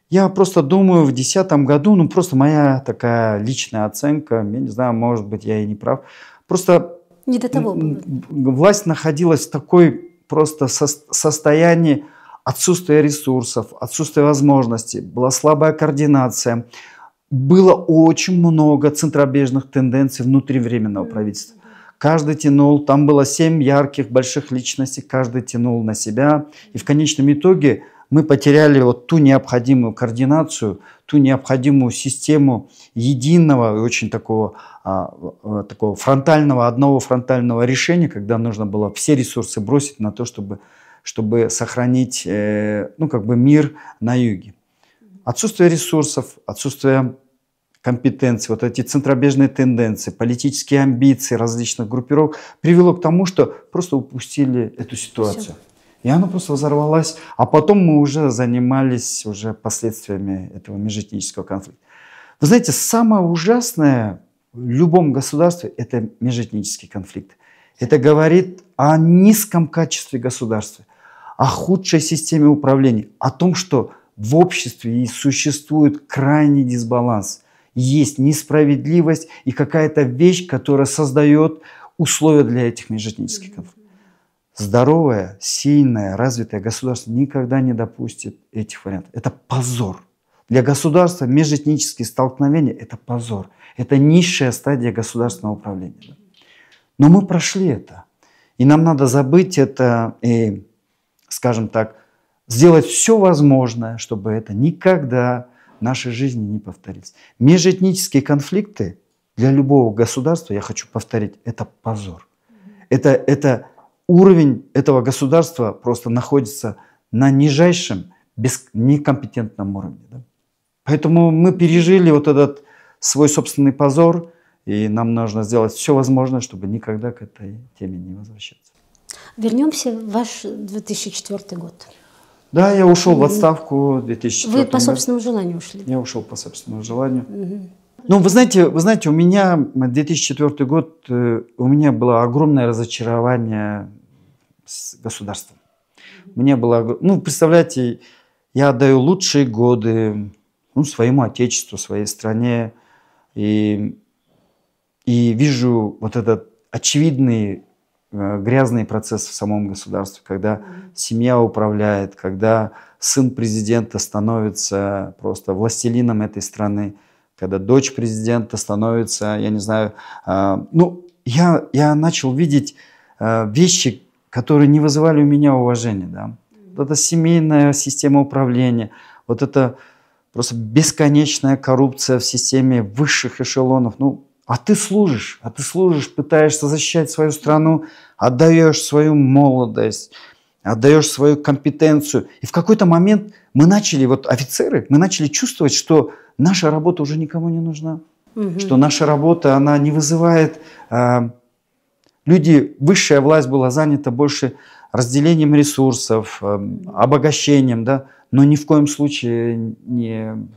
Я просто думаю, в 2010 году, ну, просто моя такая личная оценка, я не знаю, может быть, я и не прав, просто Не до того было. власть находилась в такой просто состоянии отсутствия ресурсов, отсутствия возможностей, была слабая координация, было очень много центробежных тенденций внутри Временного правительства. Каждый тянул, там было 7 ярких, больших личностей, каждый тянул на себя. И в конечном итоге мы потеряли вот ту необходимую координацию, ту необходимую систему единого и очень такого фронтального, одного фронтального решения, когда нужно было все ресурсы бросить на то, чтобы сохранить мир на юге. Отсутствие ресурсов, отсутствие компетенции, вот эти центробежные тенденции, политические амбиции различных группировок привело к тому, что просто упустили эту ситуацию. Все. И она просто взорвалась. А потом мы уже занимались уже последствиями этого межэтнического конфликта. Вы знаете, самое ужасное в любом государстве – это межэтнический конфликт. Это говорит о низком качестве государства, о худшей системе управления, о том, что в обществе и существует крайний дисбаланс. Есть несправедливость и какая-то вещь, которая создает условия для этих межэтнических конфликтов. Здоровое, сильное, развитое государство никогда не допустит этих вариантов. Это позор. Для государства межэтнические столкновения – это позор. Это низшая стадия государственного управления. Но мы прошли это. И нам надо забыть это и, скажем так, сделать все возможное, чтобы это никогда в нашей жизни не повторилось. Межэтнические конфликты для любого государства, я хочу повторить, это позор. Это уровень этого государства просто находится на нижайшем, некомпетентном уровне. Да? Поэтому мы пережили вот этот свой собственный позор, и нам нужно сделать все возможное, чтобы никогда к этой теме не возвращаться. Вернемся в ваш 2004 год. Да, я ушел в отставку в 2004 году. Вы по собственному желанию ушли? Я ушел по собственному желанию. Ну, вы знаете, у меня 2004 год, у меня было огромное разочарование с государством. Мне было, представляете, я отдаю лучшие годы своему отечеству, своей стране, и вижу вот этот очевидный грязный процесс в самом государстве, когда семья управляет, когда сын президента становится просто властелином этой страны, когда дочь президента становится, я не знаю, я начал видеть вещи, которые не вызывали у меня уважения. Да? Вот эта семейная система управления, вот это просто бесконечная коррупция в системе высших эшелонов. А ты служишь, пытаешься защищать свою страну, отдаешь свою молодость, отдаешь свою компетенцию. И в какой-то момент мы начали, офицеры, мы начали чувствовать, что наша работа уже никому не нужна. Что наша работа, она не вызывает... Высшая власть была занята больше разделением ресурсов, обогащением, да, но ни в коем случае не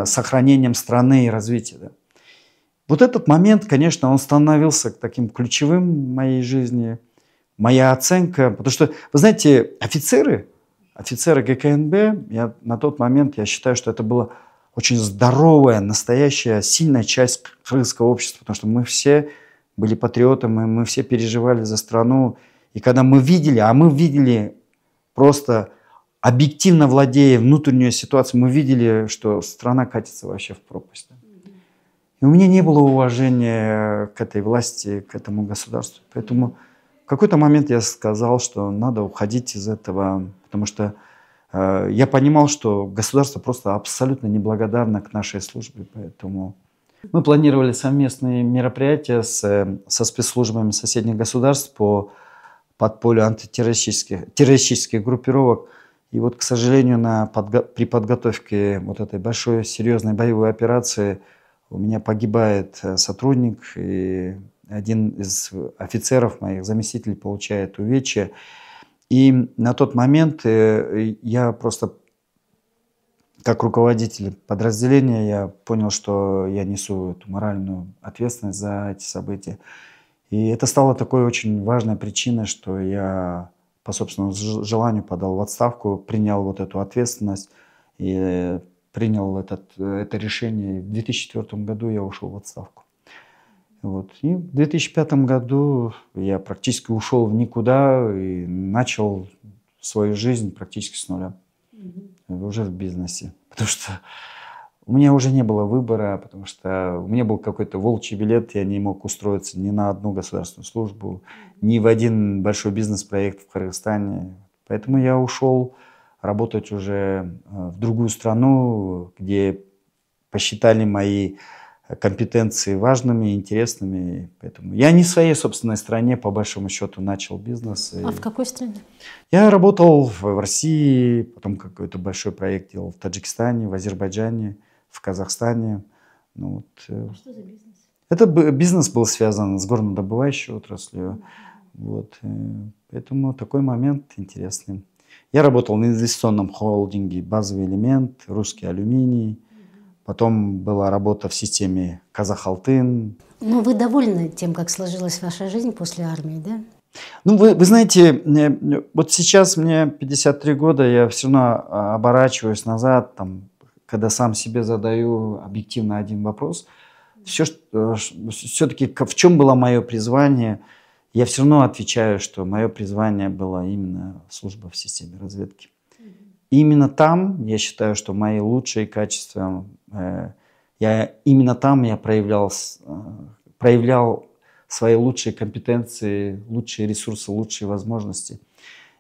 сохранением страны и развития. Да. Вот этот момент, конечно, он становился таким ключевым в моей жизни, моя оценка. Потому что, вы знаете, офицеры ГКНБ, на тот момент я считаю, что это была очень здоровая, настоящая, сильная часть крымского общества, потому что мы все были патриотами, мы все переживали за страну. И когда мы видели просто объективно владея внутреннюю ситуацию, мы видели, что страна катится вообще в пропасть. И у меня не было уважения к этой власти, к этому государству. Поэтому в какой-то момент я сказал, что надо уходить из этого, потому что я понимал, что государство просто абсолютно неблагодарно к нашей службе. Поэтому мы планировали совместные мероприятия со спецслужбами соседних государств по подполью антитеррористических группировок. И к сожалению, при подготовке этой большой серьезной боевой операции у меня погибает сотрудник, и один из офицеров моих, заместителей, получает увечья. И на тот момент я просто, как руководитель подразделения, я понял, что я несу эту моральную ответственность за эти события. И это стало такой очень важной причиной, что я по собственному желанию подал в отставку, принял вот эту ответственность и принял это решение. В 2004 году я ушел в отставку. Вот. И в 2005 году я практически ушел в никуда и начал свою жизнь практически с нуля. Уже в бизнесе. Потому что у меня уже не было выбора, потому что у меня был какой-то волчий билет, я не мог устроиться ни на одну государственную службу, ни в один большой бизнес-проект в Кыргызстане. Поэтому я ушел работать уже в другую страну, где посчитали мои компетенции важными, интересными. Поэтому я не в своей собственной стране, по большому счету, начал бизнес. А в какой стране? Я работал в России, потом какой-то большой проект делал в Таджикистане, в Азербайджане, в Казахстане. Ну, вот. Что за бизнес? Это бизнес был связан с горнодобывающей отраслью. Вот. Поэтому такой момент интересный. Я работал на инвестиционном холдинге «Базовый элемент», «Русский алюминий». Потом была работа в системе «Казахалтын». Ну, вы довольны тем, как сложилась ваша жизнь после армии, да? Ну, вы знаете, вот сейчас мне 53 года, я все равно оборачиваюсь назад, там, когда сам себе задаю объективно один вопрос. Все-таки в чем было мое призвание, я все равно отвечаю, что мое призвание было именно служба в системе разведки. Именно там, я считаю, что мои лучшие качества, именно там я проявлял свои лучшие компетенции, лучшие ресурсы, лучшие возможности.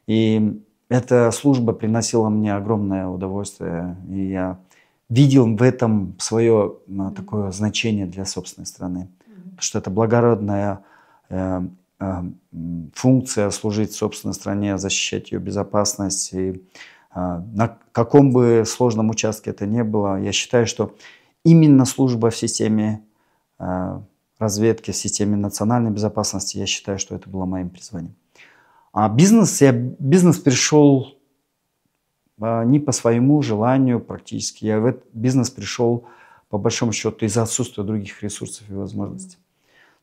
И эта служба приносила мне огромное удовольствие. И я видел в этом свое такое значение для собственной страны. Потому что это благородная функция служить собственной стране, защищать ее безопасность. И на каком бы сложном участке это ни было, я считаю, что именно служба в системе разведки, в системе национальной безопасности, я считаю, что это было моим призванием. А бизнес пришел не по своему желанию практически. Я в этот бизнес пришел, по большому счету, из-за отсутствия других ресурсов и возможностей.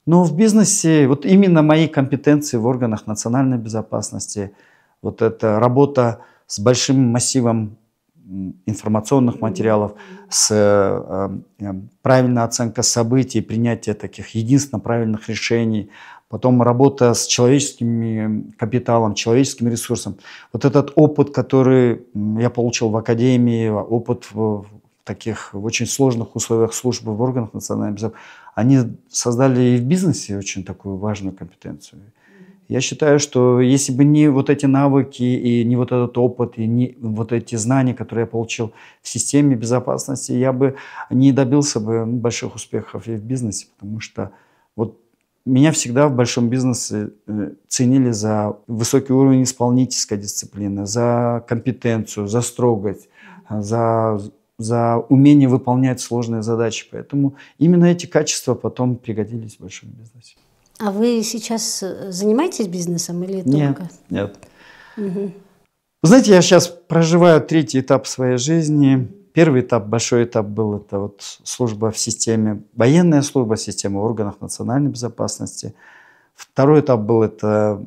Но в бизнесе вот именно мои компетенции в органах национальной безопасности, вот эта работа с большим массивом информационных материалов, с правильной оценкой событий, принятие таких единственно правильных решений, потом работа с человеческим капиталом, человеческим ресурсом. Вот этот опыт, который я получил в академии, опыт в таких очень сложных условиях службы в органах национальной безопасности, они создали и в бизнесе очень такую важную компетенцию. Я считаю, что если бы не вот эти навыки, и не вот этот опыт, и не вот эти знания, которые я получил в системе безопасности, я бы не добился бы больших успехов и в бизнесе, потому что вот меня всегда в большом бизнесе ценили за высокий уровень исполнительской дисциплины, за компетенцию, за строгость, за умение выполнять сложные задачи. Поэтому именно эти качества потом пригодились в большом бизнесе. А вы сейчас занимаетесь бизнесом или Нет, только? нет. Вы знаете, я сейчас проживаю третий этап своей жизни. Первый этап, большой этап был это вот служба в системе, военная служба, система в органах национальной безопасности. Второй этап был это,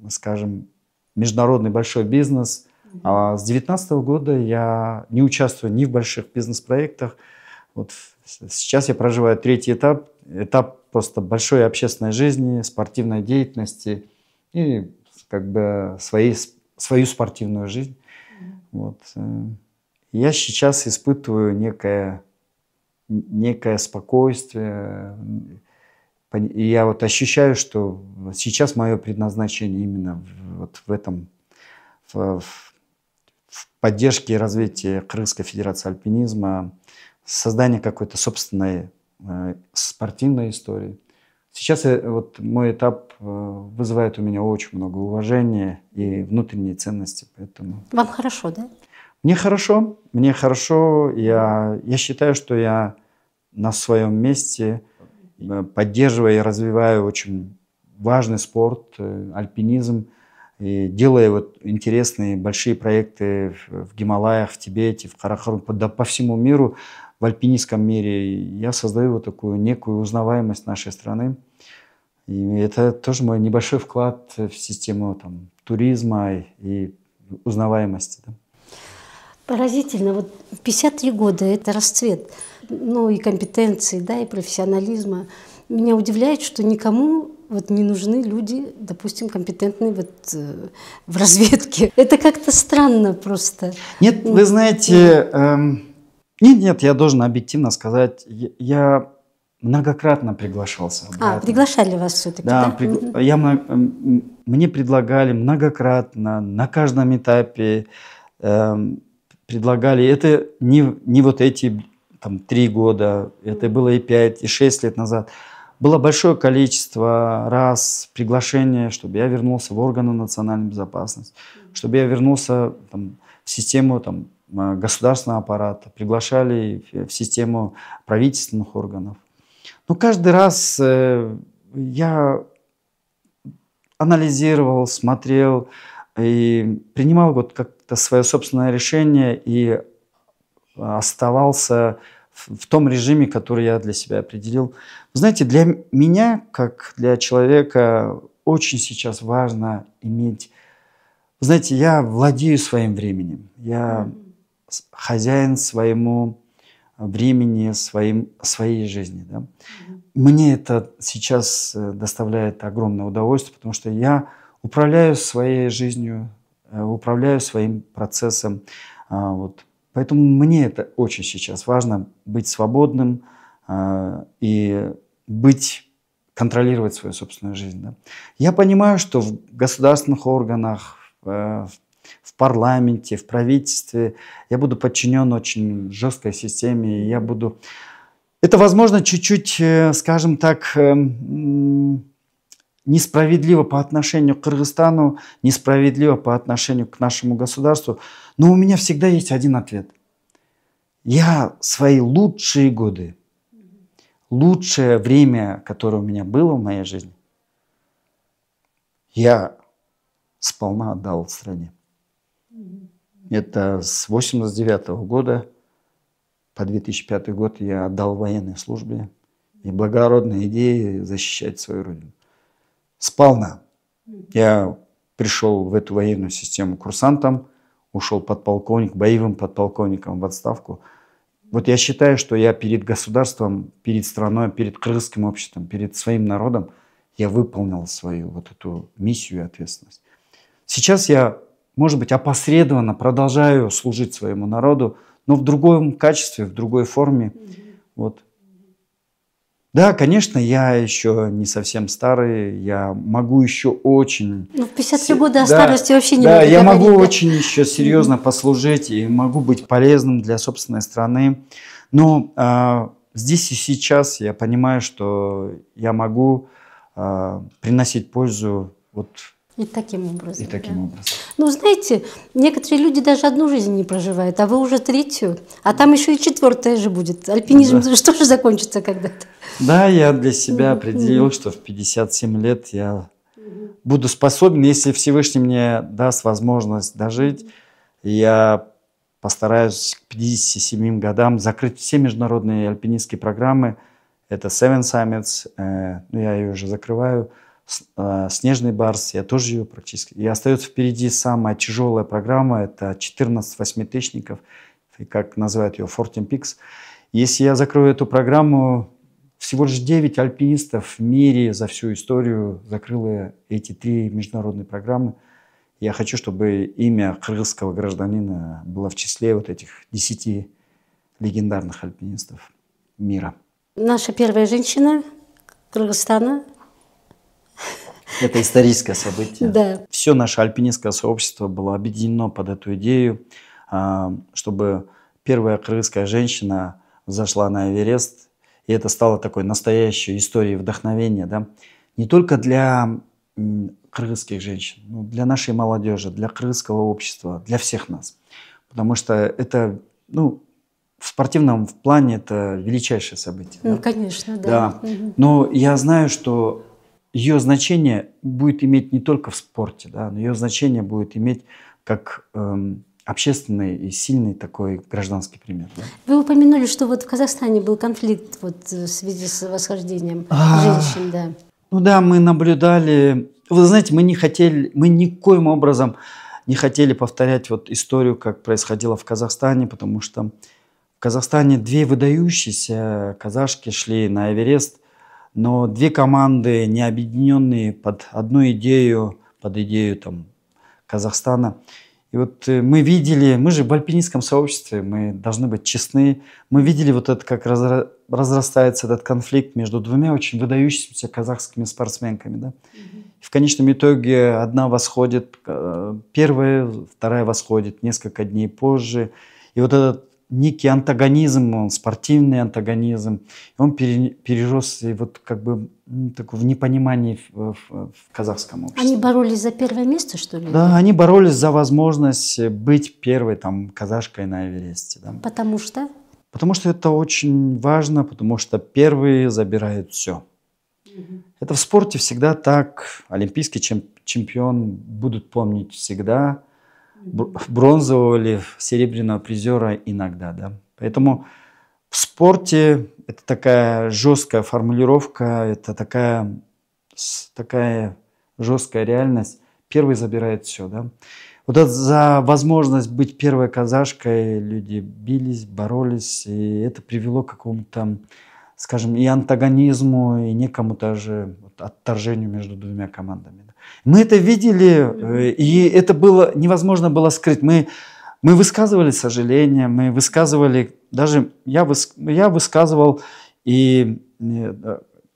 скажем, международный большой бизнес. А с 2019 года я не участвую ни в больших бизнес-проектах. Вот сейчас я проживаю третий этап, этап просто большой общественной жизни, спортивной деятельности и как бы свою спортивную жизнь. Вот. Я сейчас испытываю некое спокойствие. И я вот ощущаю, что сейчас мое предназначение именно вот в этом, в поддержке и развитии Кыргызской Федерации альпинизма, создание какой-то собственной спортивной истории. Сейчас вот мой этап вызывает у меня очень много уважения и внутренней ценности. Поэтому... Вам хорошо, да? Мне хорошо. Я считаю, что я на своем месте, поддерживаю и развиваю очень важный спорт, альпинизм. И делая вот интересные большие проекты в Гималаях, в Тибете, в Каракарум, да по всему миру, в альпинистском мире, я создаю вот такую некую узнаваемость нашей страны. И это тоже мой небольшой вклад в систему там, туризма и узнаваемости. Да. Поразительно. Вот в 53 года это расцвет, ну и компетенции, да, и профессионализма. Меня удивляет, что никому вот не нужны люди, допустим, компетентные вот, в разведке. Это как-то странно просто. Нет, вы знаете, нет, я должен объективно сказать, я многократно приглашался обратно. Приглашали вас все-таки, да? Мне предлагали многократно, на каждом этапе предлагали. Это не вот эти там, 3 года, это было и 5, и 6 лет назад. Было большое количество раз приглашения, чтобы я вернулся в органы национальной безопасности, чтобы я вернулся там, в систему там, государственного аппарата, приглашали в систему правительственных органов. Но каждый раз я анализировал, смотрел и принимал вот как-то свое собственное решение и оставался в том режиме, который я для себя определил. Вы знаете, для меня, как для человека, очень сейчас важно иметь... Вы знаете, я владею своим временем. Я хозяин своему времени, своей жизни. Да? Мне это сейчас доставляет огромное удовольствие, потому что я управляю своей жизнью, управляю своим процессом. Вот. Поэтому мне это очень сейчас важно, быть свободным и контролировать свою собственную жизнь. Да? Я понимаю, что в государственных органах, в парламенте, в правительстве я буду подчинен очень жесткой системе. Это, возможно, чуть-чуть, скажем так, несправедливо по отношению к Кыргызстану, несправедливо по отношению к нашему государству. Но у меня всегда есть один ответ. Я свои лучшие годы, лучшее время, которое у меня было в моей жизни, я сполна отдал стране. Это с 1989 года по 2005 год я отдал военной службе и благородной идее защищать свою родину. Сполна. Я пришел в эту военную систему курсантом, ушел боевым подполковником в отставку. Вот я считаю, что я перед государством, перед страной, перед кыргызским обществом, перед своим народом я выполнил свою вот эту миссию и ответственность. Сейчас я, может быть, опосредованно продолжаю служить своему народу, но в другом качестве, в другой форме. Вот. Да, конечно, я еще не совсем старый, я могу еще очень... Ну, в 53 года о старости вообще не надо я говорить, могу очень еще серьезно послужить и могу быть полезным для собственной страны. Но здесь и сейчас я понимаю, что я могу приносить пользу вот... И таким образом. И таким образом. Ну, знаете, некоторые люди даже одну жизнь не проживают, а вы уже 3-ю, а там еще и 4-я же будет. Альпинизм что же закончится когда-то? Да, я для себя определил, что в 57 лет я буду способен, если Всевышний мне даст возможность дожить, я постараюсь к 57 годам закрыть все международные альпинистские программы. Это Seven Summits, я ее уже закрываю. Снежный барс, я тоже ее практически. И остается впереди самая тяжелая программа, это 14 восьмитысячников, как называют ее, 14 Peaks. Если я закрою эту программу, всего лишь 9 альпинистов в мире за всю историю закрыло эти 3 международные программы. Я хочу, чтобы имя кыргызского гражданина было в числе вот этих 10 легендарных альпинистов мира. Наша первая женщина Кыргызстана. Это историческое событие. Да. Все наше альпинистское сообщество было объединено под эту идею, чтобы первая кыргызская женщина взошла на Эверест. И это стало такой настоящей историей вдохновения. Да? Не только для кыргызских женщин, но для нашей молодежи, для кыргызского общества, для всех нас. Потому что это, в спортивном плане это величайшее событие. Ну, да? Конечно, да. Да. Но я знаю, что ее значение будет иметь не только в спорте, да, но ее значение будет иметь как общественный и сильный такой гражданский пример. Да? Вы упомянули, что вот в Казахстане был конфликт вот в связи с восхождением женщин, да. Ну да, мы наблюдали. Вы знаете, мы никоим образом не хотели повторять вот историю, как происходило в Казахстане, потому что в Казахстане две выдающиеся казашки шли на Эверест, но две команды, не объединенные под одну идею, под идею там, Казахстана. И вот мы видели, мы же в альпинистском сообществе, мы должны быть честны. Мы видели вот это, как разрастается этот конфликт между двумя очень выдающимися казахскими спортсменками. Да? В конечном итоге одна восходит первая, вторая восходит несколько дней позже. И вот этот некий антагонизм, спортивный антагонизм, он перерос и вот как бы такое в непонимании в казахском обществе. Они боролись за первое место, что ли? Да, они боролись за возможность быть первой там казашкой на Эвересте. Да. Потому что? Потому что это очень важно, потому что первые забирают все. Это в спорте всегда так. Олимпийский чемпион будут помнить всегда. Бронзового или серебряного призера иногда. Да. Поэтому в спорте это такая жесткая формулировка, это такая жесткая реальность. Первый забирает все. Да. Вот это за возможность быть первой казашкой люди бились, боролись, и это привело к какому-то, скажем, и антагонизму, и некому даже отторжению между двумя командами. Мы это видели, и это было невозможно было скрыть. Мы высказывали сожаление, мы высказывали, даже я высказывал и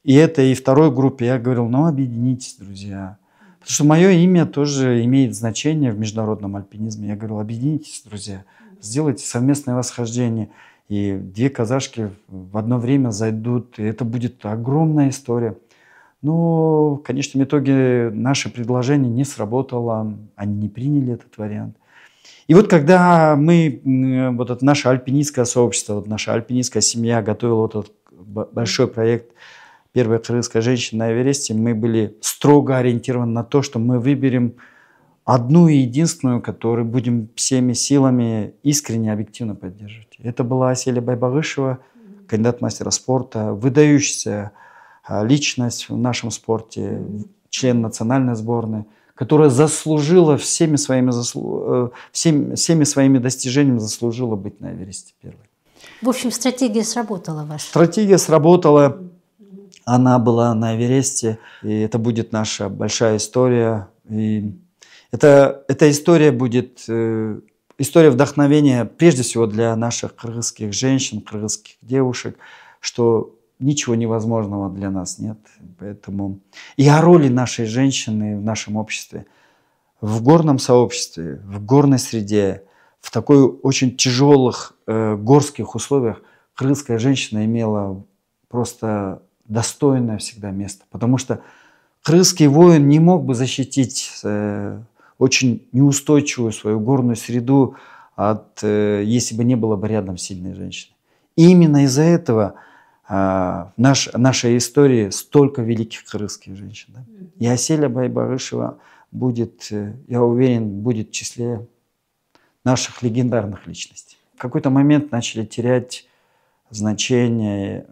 этой, и второй группе, я говорил, ну объединитесь, друзья. Потому что мое имя тоже имеет значение в международном альпинизме. Я говорил, объединитесь, друзья, сделайте совместное восхождение. И две казашки в одно время зайдут, и это будет огромная история. Но в конечном итоге наше предложение не сработало, они не приняли этот вариант. И вот когда вот это наше альпинистское сообщество, вот наша альпинистская семья готовила вот этот большой проект «Первая кыргызская женщина на Эвересте», мы были строго ориентированы на то, что мы выберем одну и единственную, которую будем всеми силами искренне, объективно поддерживать. Это была Аселя Байбагышева, кандидат мастера спорта, выдающаяся личность в нашем спорте, член национальной сборной, которая заслужила всеми своими достижениями заслужила быть на Эвересте первой. В общем, стратегия сработала ваша. Стратегия сработала, она была на Эвересте, и это будет наша большая история. И эта история будет история вдохновения прежде всего для наших кыргызских женщин, кыргызских девушек, что ничего невозможного для нас нет. Поэтому и о роли нашей женщины в нашем обществе, в горном сообществе, в горной среде, в такой очень тяжелых горских условиях кыргызская женщина имела просто достойное всегда место. Потому что кыргызский воин не мог бы защитить очень неустойчивую свою горную среду, если бы не было бы рядом сильной женщины. И именно из-за этого в нашей истории столько великих кыргызских женщин. Да? И Аселя Байбагышева будет, я уверен, будет в числе наших легендарных личностей. В какой-то момент начали терять значение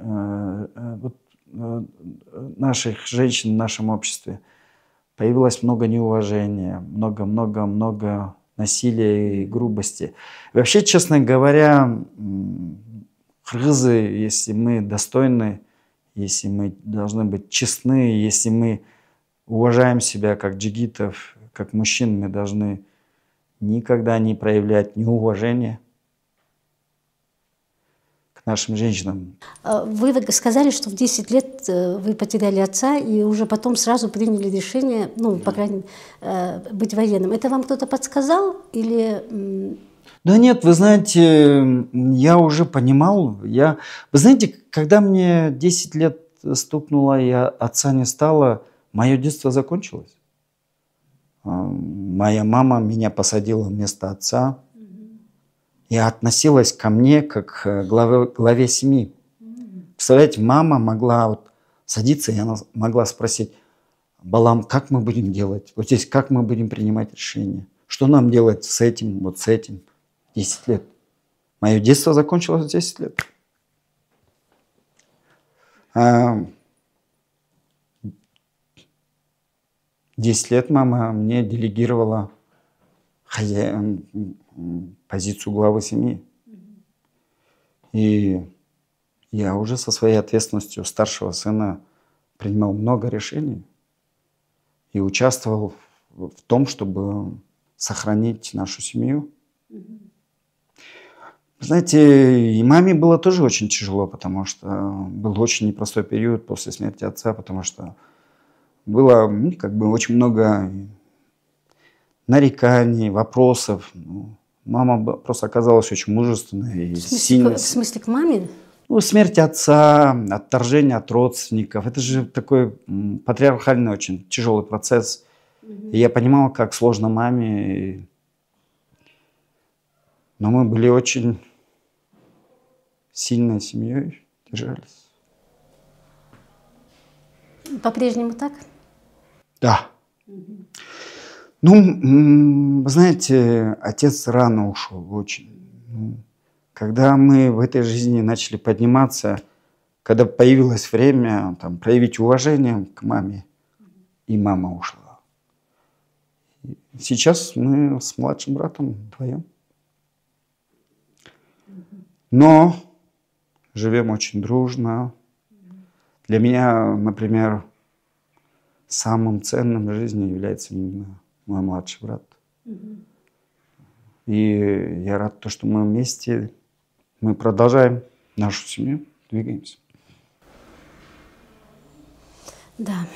наших женщин в нашем обществе. Появилось много неуважения, много насилия и грубости. И вообще, честно говоря, кыргызы, если мы достойны, если мы должны быть честны, если мы уважаем себя как джигитов, как мужчин, мы должны никогда не проявлять неуважения к нашим женщинам. Вы сказали, что в 10 лет вы потеряли отца и уже потом сразу приняли решение, ну, по крайней мере, быть военным. Это вам кто-то подсказал или... Да нет, вы знаете, я уже понимал. Вы знаете, когда мне 10 лет стукнуло и отца не стало, мое детство закончилось. Моя мама меня посадила вместо отца и относилась ко мне как к главе семьи. Представляете, мама могла садиться, и она могла спросить, Балам, как мы будем делать? Вот здесь как мы будем принимать решения? Что нам делать с этим, вот с этим? 10 лет. Мое детство закончилось в 10 лет. 10 лет мама мне делегировала позицию главы семьи. И я уже со своей ответственностью старшего сына принимал много решений и участвовал в том, чтобы сохранить нашу семью. Знаете, и маме было тоже очень тяжело, потому что был очень непростой период после смерти отца, потому что было очень много нареканий, вопросов. Мама просто оказалась очень мужественной и сильной. В смысле, к маме? Смерть отца, отторжение от родственников. Это же такой патриархальный, очень тяжелый процесс. И я понимал, как сложно маме. Но мы были очень сильной семьей, держались. По-прежнему так? Да. Вы знаете, отец рано ушел очень. Когда мы в этой жизни начали подниматься, когда появилось время проявить уважение к маме, и мама ушла. Сейчас мы с младшим братом вдвоем. Но живем очень дружно. Для меня, например, самым ценным в жизни является именно мой младший брат. И я рад, что мы вместе, мы продолжаем нашу семью, двигаемся. Да.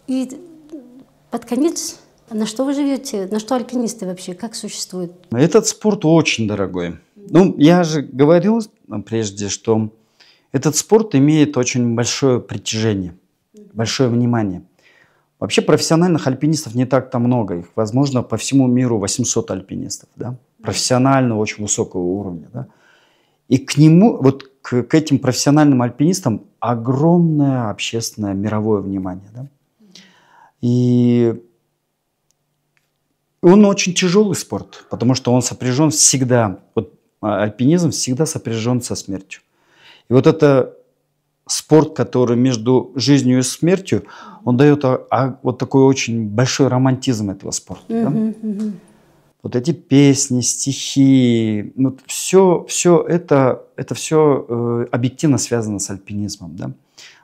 И под конец, на что вы живете? На что альпинисты вообще? Как существуют? Этот спорт очень дорогой. Я же говорил прежде, что этот спорт имеет очень большое притяжение, большое внимание. Вообще профессиональных альпинистов не так-то много. Их, возможно, по всему миру 800 альпинистов. Да? Профессионального, очень высокого уровня. Да? И к этим профессиональным альпинистам огромное общественное мировое внимание. Да? И он очень тяжелый спорт, потому что он сопряжен всегда, альпинизм всегда сопряжен со смертью. И это спорт, который между жизнью и смертью, он дает такой очень большой романтизм этого спорта. Да? Эти песни, стихи, все это все объективно связано с альпинизмом. Да?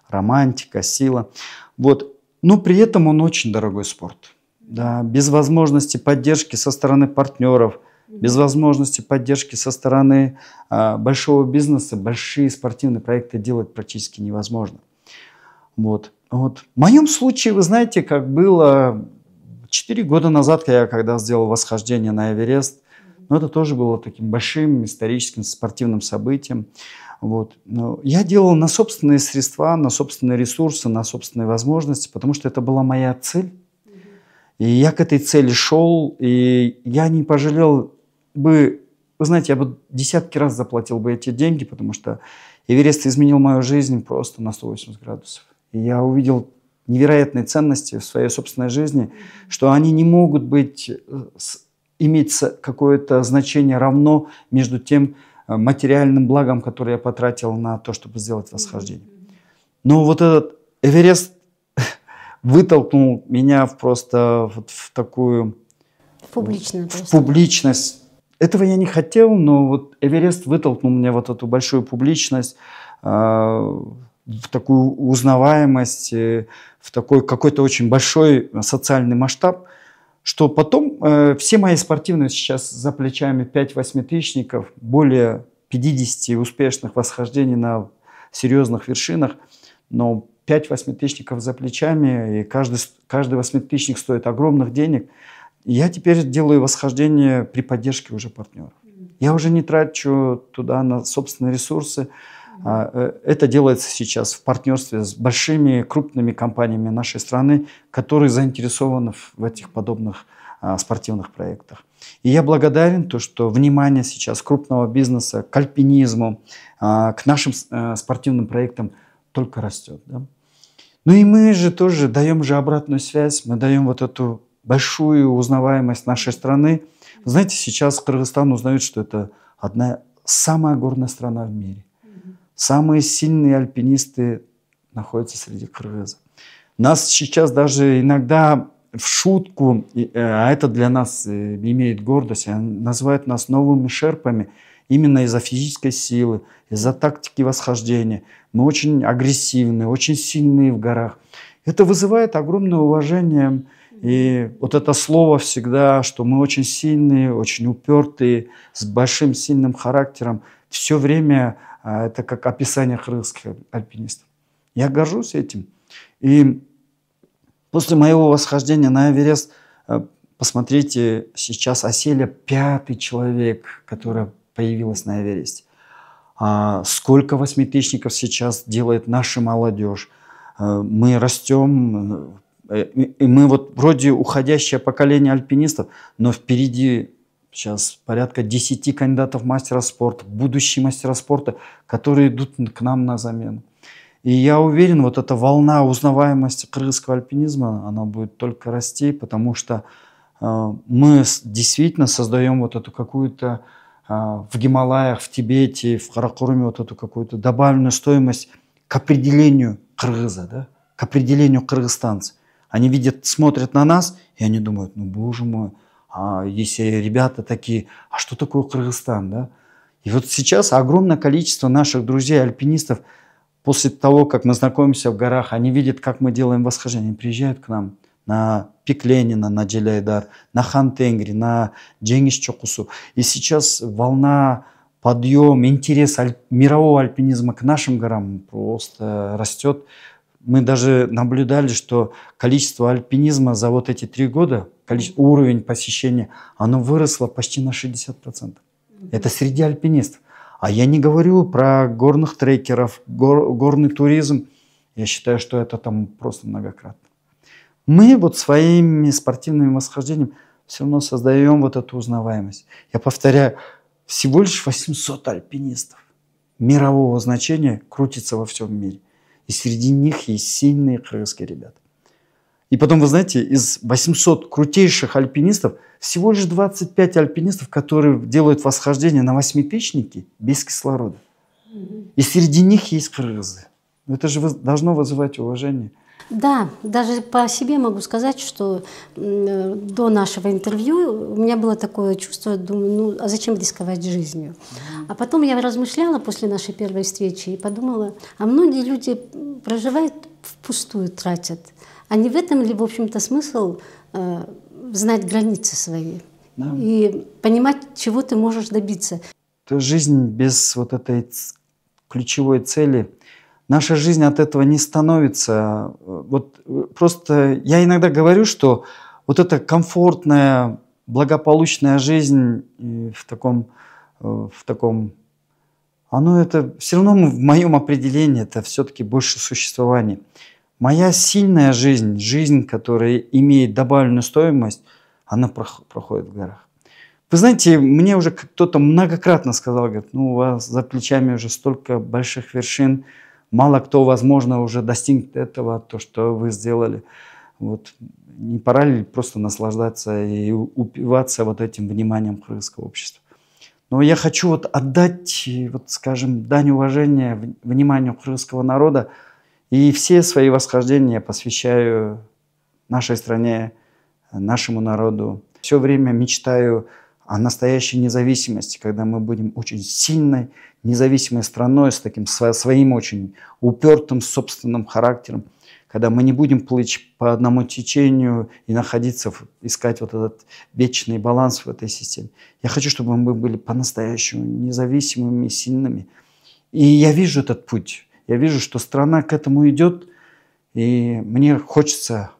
Романтика, сила. Но при этом он очень дорогой спорт. Да? Без возможности поддержки со стороны партнеров, без возможности поддержки со стороны большого бизнеса, большие спортивные проекты делать практически невозможно. В моем случае, вы знаете, как было 4 года назад, когда сделал восхождение на Эверест, это тоже было таким большим историческим спортивным событием. Но я делал на собственные средства, на собственные ресурсы, на собственные возможности, потому что это была моя цель. И я к этой цели шел, и я не пожалел бы, вы знаете, я бы десятки раз заплатил бы эти деньги, потому что Эверест изменил мою жизнь просто на 180 градусов. И я увидел невероятные ценности в своей собственной жизни, что они не могут иметь какое-то значение равно между тем материальным благом, которое я потратил на то, чтобы сделать восхождение. Но этот Эверест вытолкнул меня в такую публичность. Этого я не хотел, но Эверест вытолкнул меня в эту большую публичность, в такую узнаваемость, в такой какой-то очень большой социальный масштаб, что потом все мои спортивные сейчас за плечами 5 восьмитысячников, более 50 успешных восхождений на серьезных вершинах, но 5 восьмитысячников за плечами, и каждый восьмитысячник стоит огромных денег. И я теперь делаю восхождение при поддержке уже партнеров. Я уже не трачу туда на собственные ресурсы. Это делается сейчас в партнерстве с большими крупными компаниями нашей страны, которые заинтересованы в этих подобных спортивных проектах. И я благодарен, что внимание сейчас крупного бизнеса к альпинизму, к нашим спортивным проектам только растет. Да? Ну и мы же тоже даем же обратную связь, мы даем вот эту большую узнаваемость нашей страны. Вы знаете, сейчас Кыргызстан узнает, что это самая горная страна в мире. Самые сильные альпинисты находятся среди кыргызов. Нас сейчас даже иногда в шутку, а это для нас имеет гордость, называют нас новыми шерпами именно из-за физической силы, из-за тактики восхождения. Мы очень агрессивны, очень сильные в горах. Это вызывает огромное уважение. И вот это слово всегда, что мы очень сильные, очень упертые, с большим сильным характером, все время это как описание кыргызских альпинистов. Я горжусь этим. И после моего восхождения на Эверест, посмотрите, сейчас Аселя 5-й человек, который появилась на Эвересте. Сколько восьмитысячников сейчас делает наша молодежь. Мы растем, и мы вот вроде уходящее поколение альпинистов, но впереди сейчас порядка 10 кандидатов в мастера спорта, будущие мастера спорта, которые идут к нам на замену. И я уверен, вот эта волна узнаваемости кыргызского альпинизма, она будет только расти, потому что мы действительно создаем вот эту какую-то в Гималаях, в Тибете, в Каракоруме вот эту какую-то добавленную стоимость к определению кыргыза, да? К определению кыргызстанца. Они видят, смотрят на нас, и они думают, ну, боже мой, если ребята такие, а что такое Кыргызстан, да? И вот сейчас огромное количество наших друзей-альпинистов, после того, как мы знакомимся в горах, они видят, как мы делаем восхождение, они приезжают к нам на пик Ленина, на Джелайдар, на Хан-Тенгри, на Дженгис-Чокусу. И сейчас волна, подъем, интерес мирового альпинизма к нашим горам просто растет. Мы даже наблюдали, что количество альпинизма за вот эти 3 года, уровень посещения, оно выросло почти на 60%. Это среди альпинистов. А я не говорю про горных трекеров, горный туризм. Я считаю, что это там просто многократно. Мы вот своими спортивными восхождениями все равно создаем вот эту узнаваемость. Я повторяю, всего лишь 800 альпинистов мирового значения крутится во всем мире. И среди них есть сильные кыргызские ребята. И потом, вы знаете, из 800 крутейших альпинистов всего лишь 25 альпинистов, которые делают восхождение на восьмитысячники без кислорода. И среди них есть кыргызы. Это же должно вызывать уважение. Да, даже по себе могу сказать, что до нашего интервью у меня было такое чувство, думаю, ну а зачем рисковать жизнью? А потом я размышляла после нашей первой встречи и подумала, а многие люди проживают впустую, тратят. А не в этом ли, в общем-то, смысл знать границы свои и понимать, чего ты можешь добиться? То жизнь без вот этой ключевой цели, наша жизнь от этого не становится. Вот просто я иногда говорю, что вот эта комфортная, благополучная жизнь в таком, оно это все равно в моем определении это все-таки больше существование. Моя сильная жизнь, жизнь, которая имеет добавленную стоимость, она проходит в горах. Вы знаете, мне уже кто-то многократно сказал, говорит, ну у вас за плечами уже столько больших вершин, мало кто, возможно, уже достигнет этого, то, что вы сделали. Вот. Не пора ли просто наслаждаться и упиваться вот этим вниманием кыргызского общества? Но я хочу вот отдать, вот, скажем, дань уважения вниманию кыргызского народа. И все свои восхождения я посвящаю нашей стране, нашему народу. Все время мечтаю о настоящей независимости, когда мы будем очень сильной, независимой страной, с таким своим очень упертым собственным характером, когда мы не будем плыть по одному течению и находиться, искать вот этот вечный баланс в этой системе. Я хочу, чтобы мы были по-настоящему независимыми, сильными. И я вижу этот путь. Я вижу, что страна к этому идет, и мне хочется,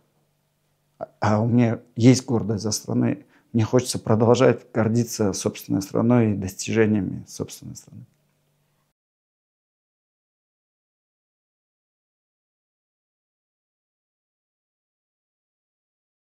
а у меня есть гордость за страной, мне хочется продолжать гордиться собственной страной и достижениями собственной страны.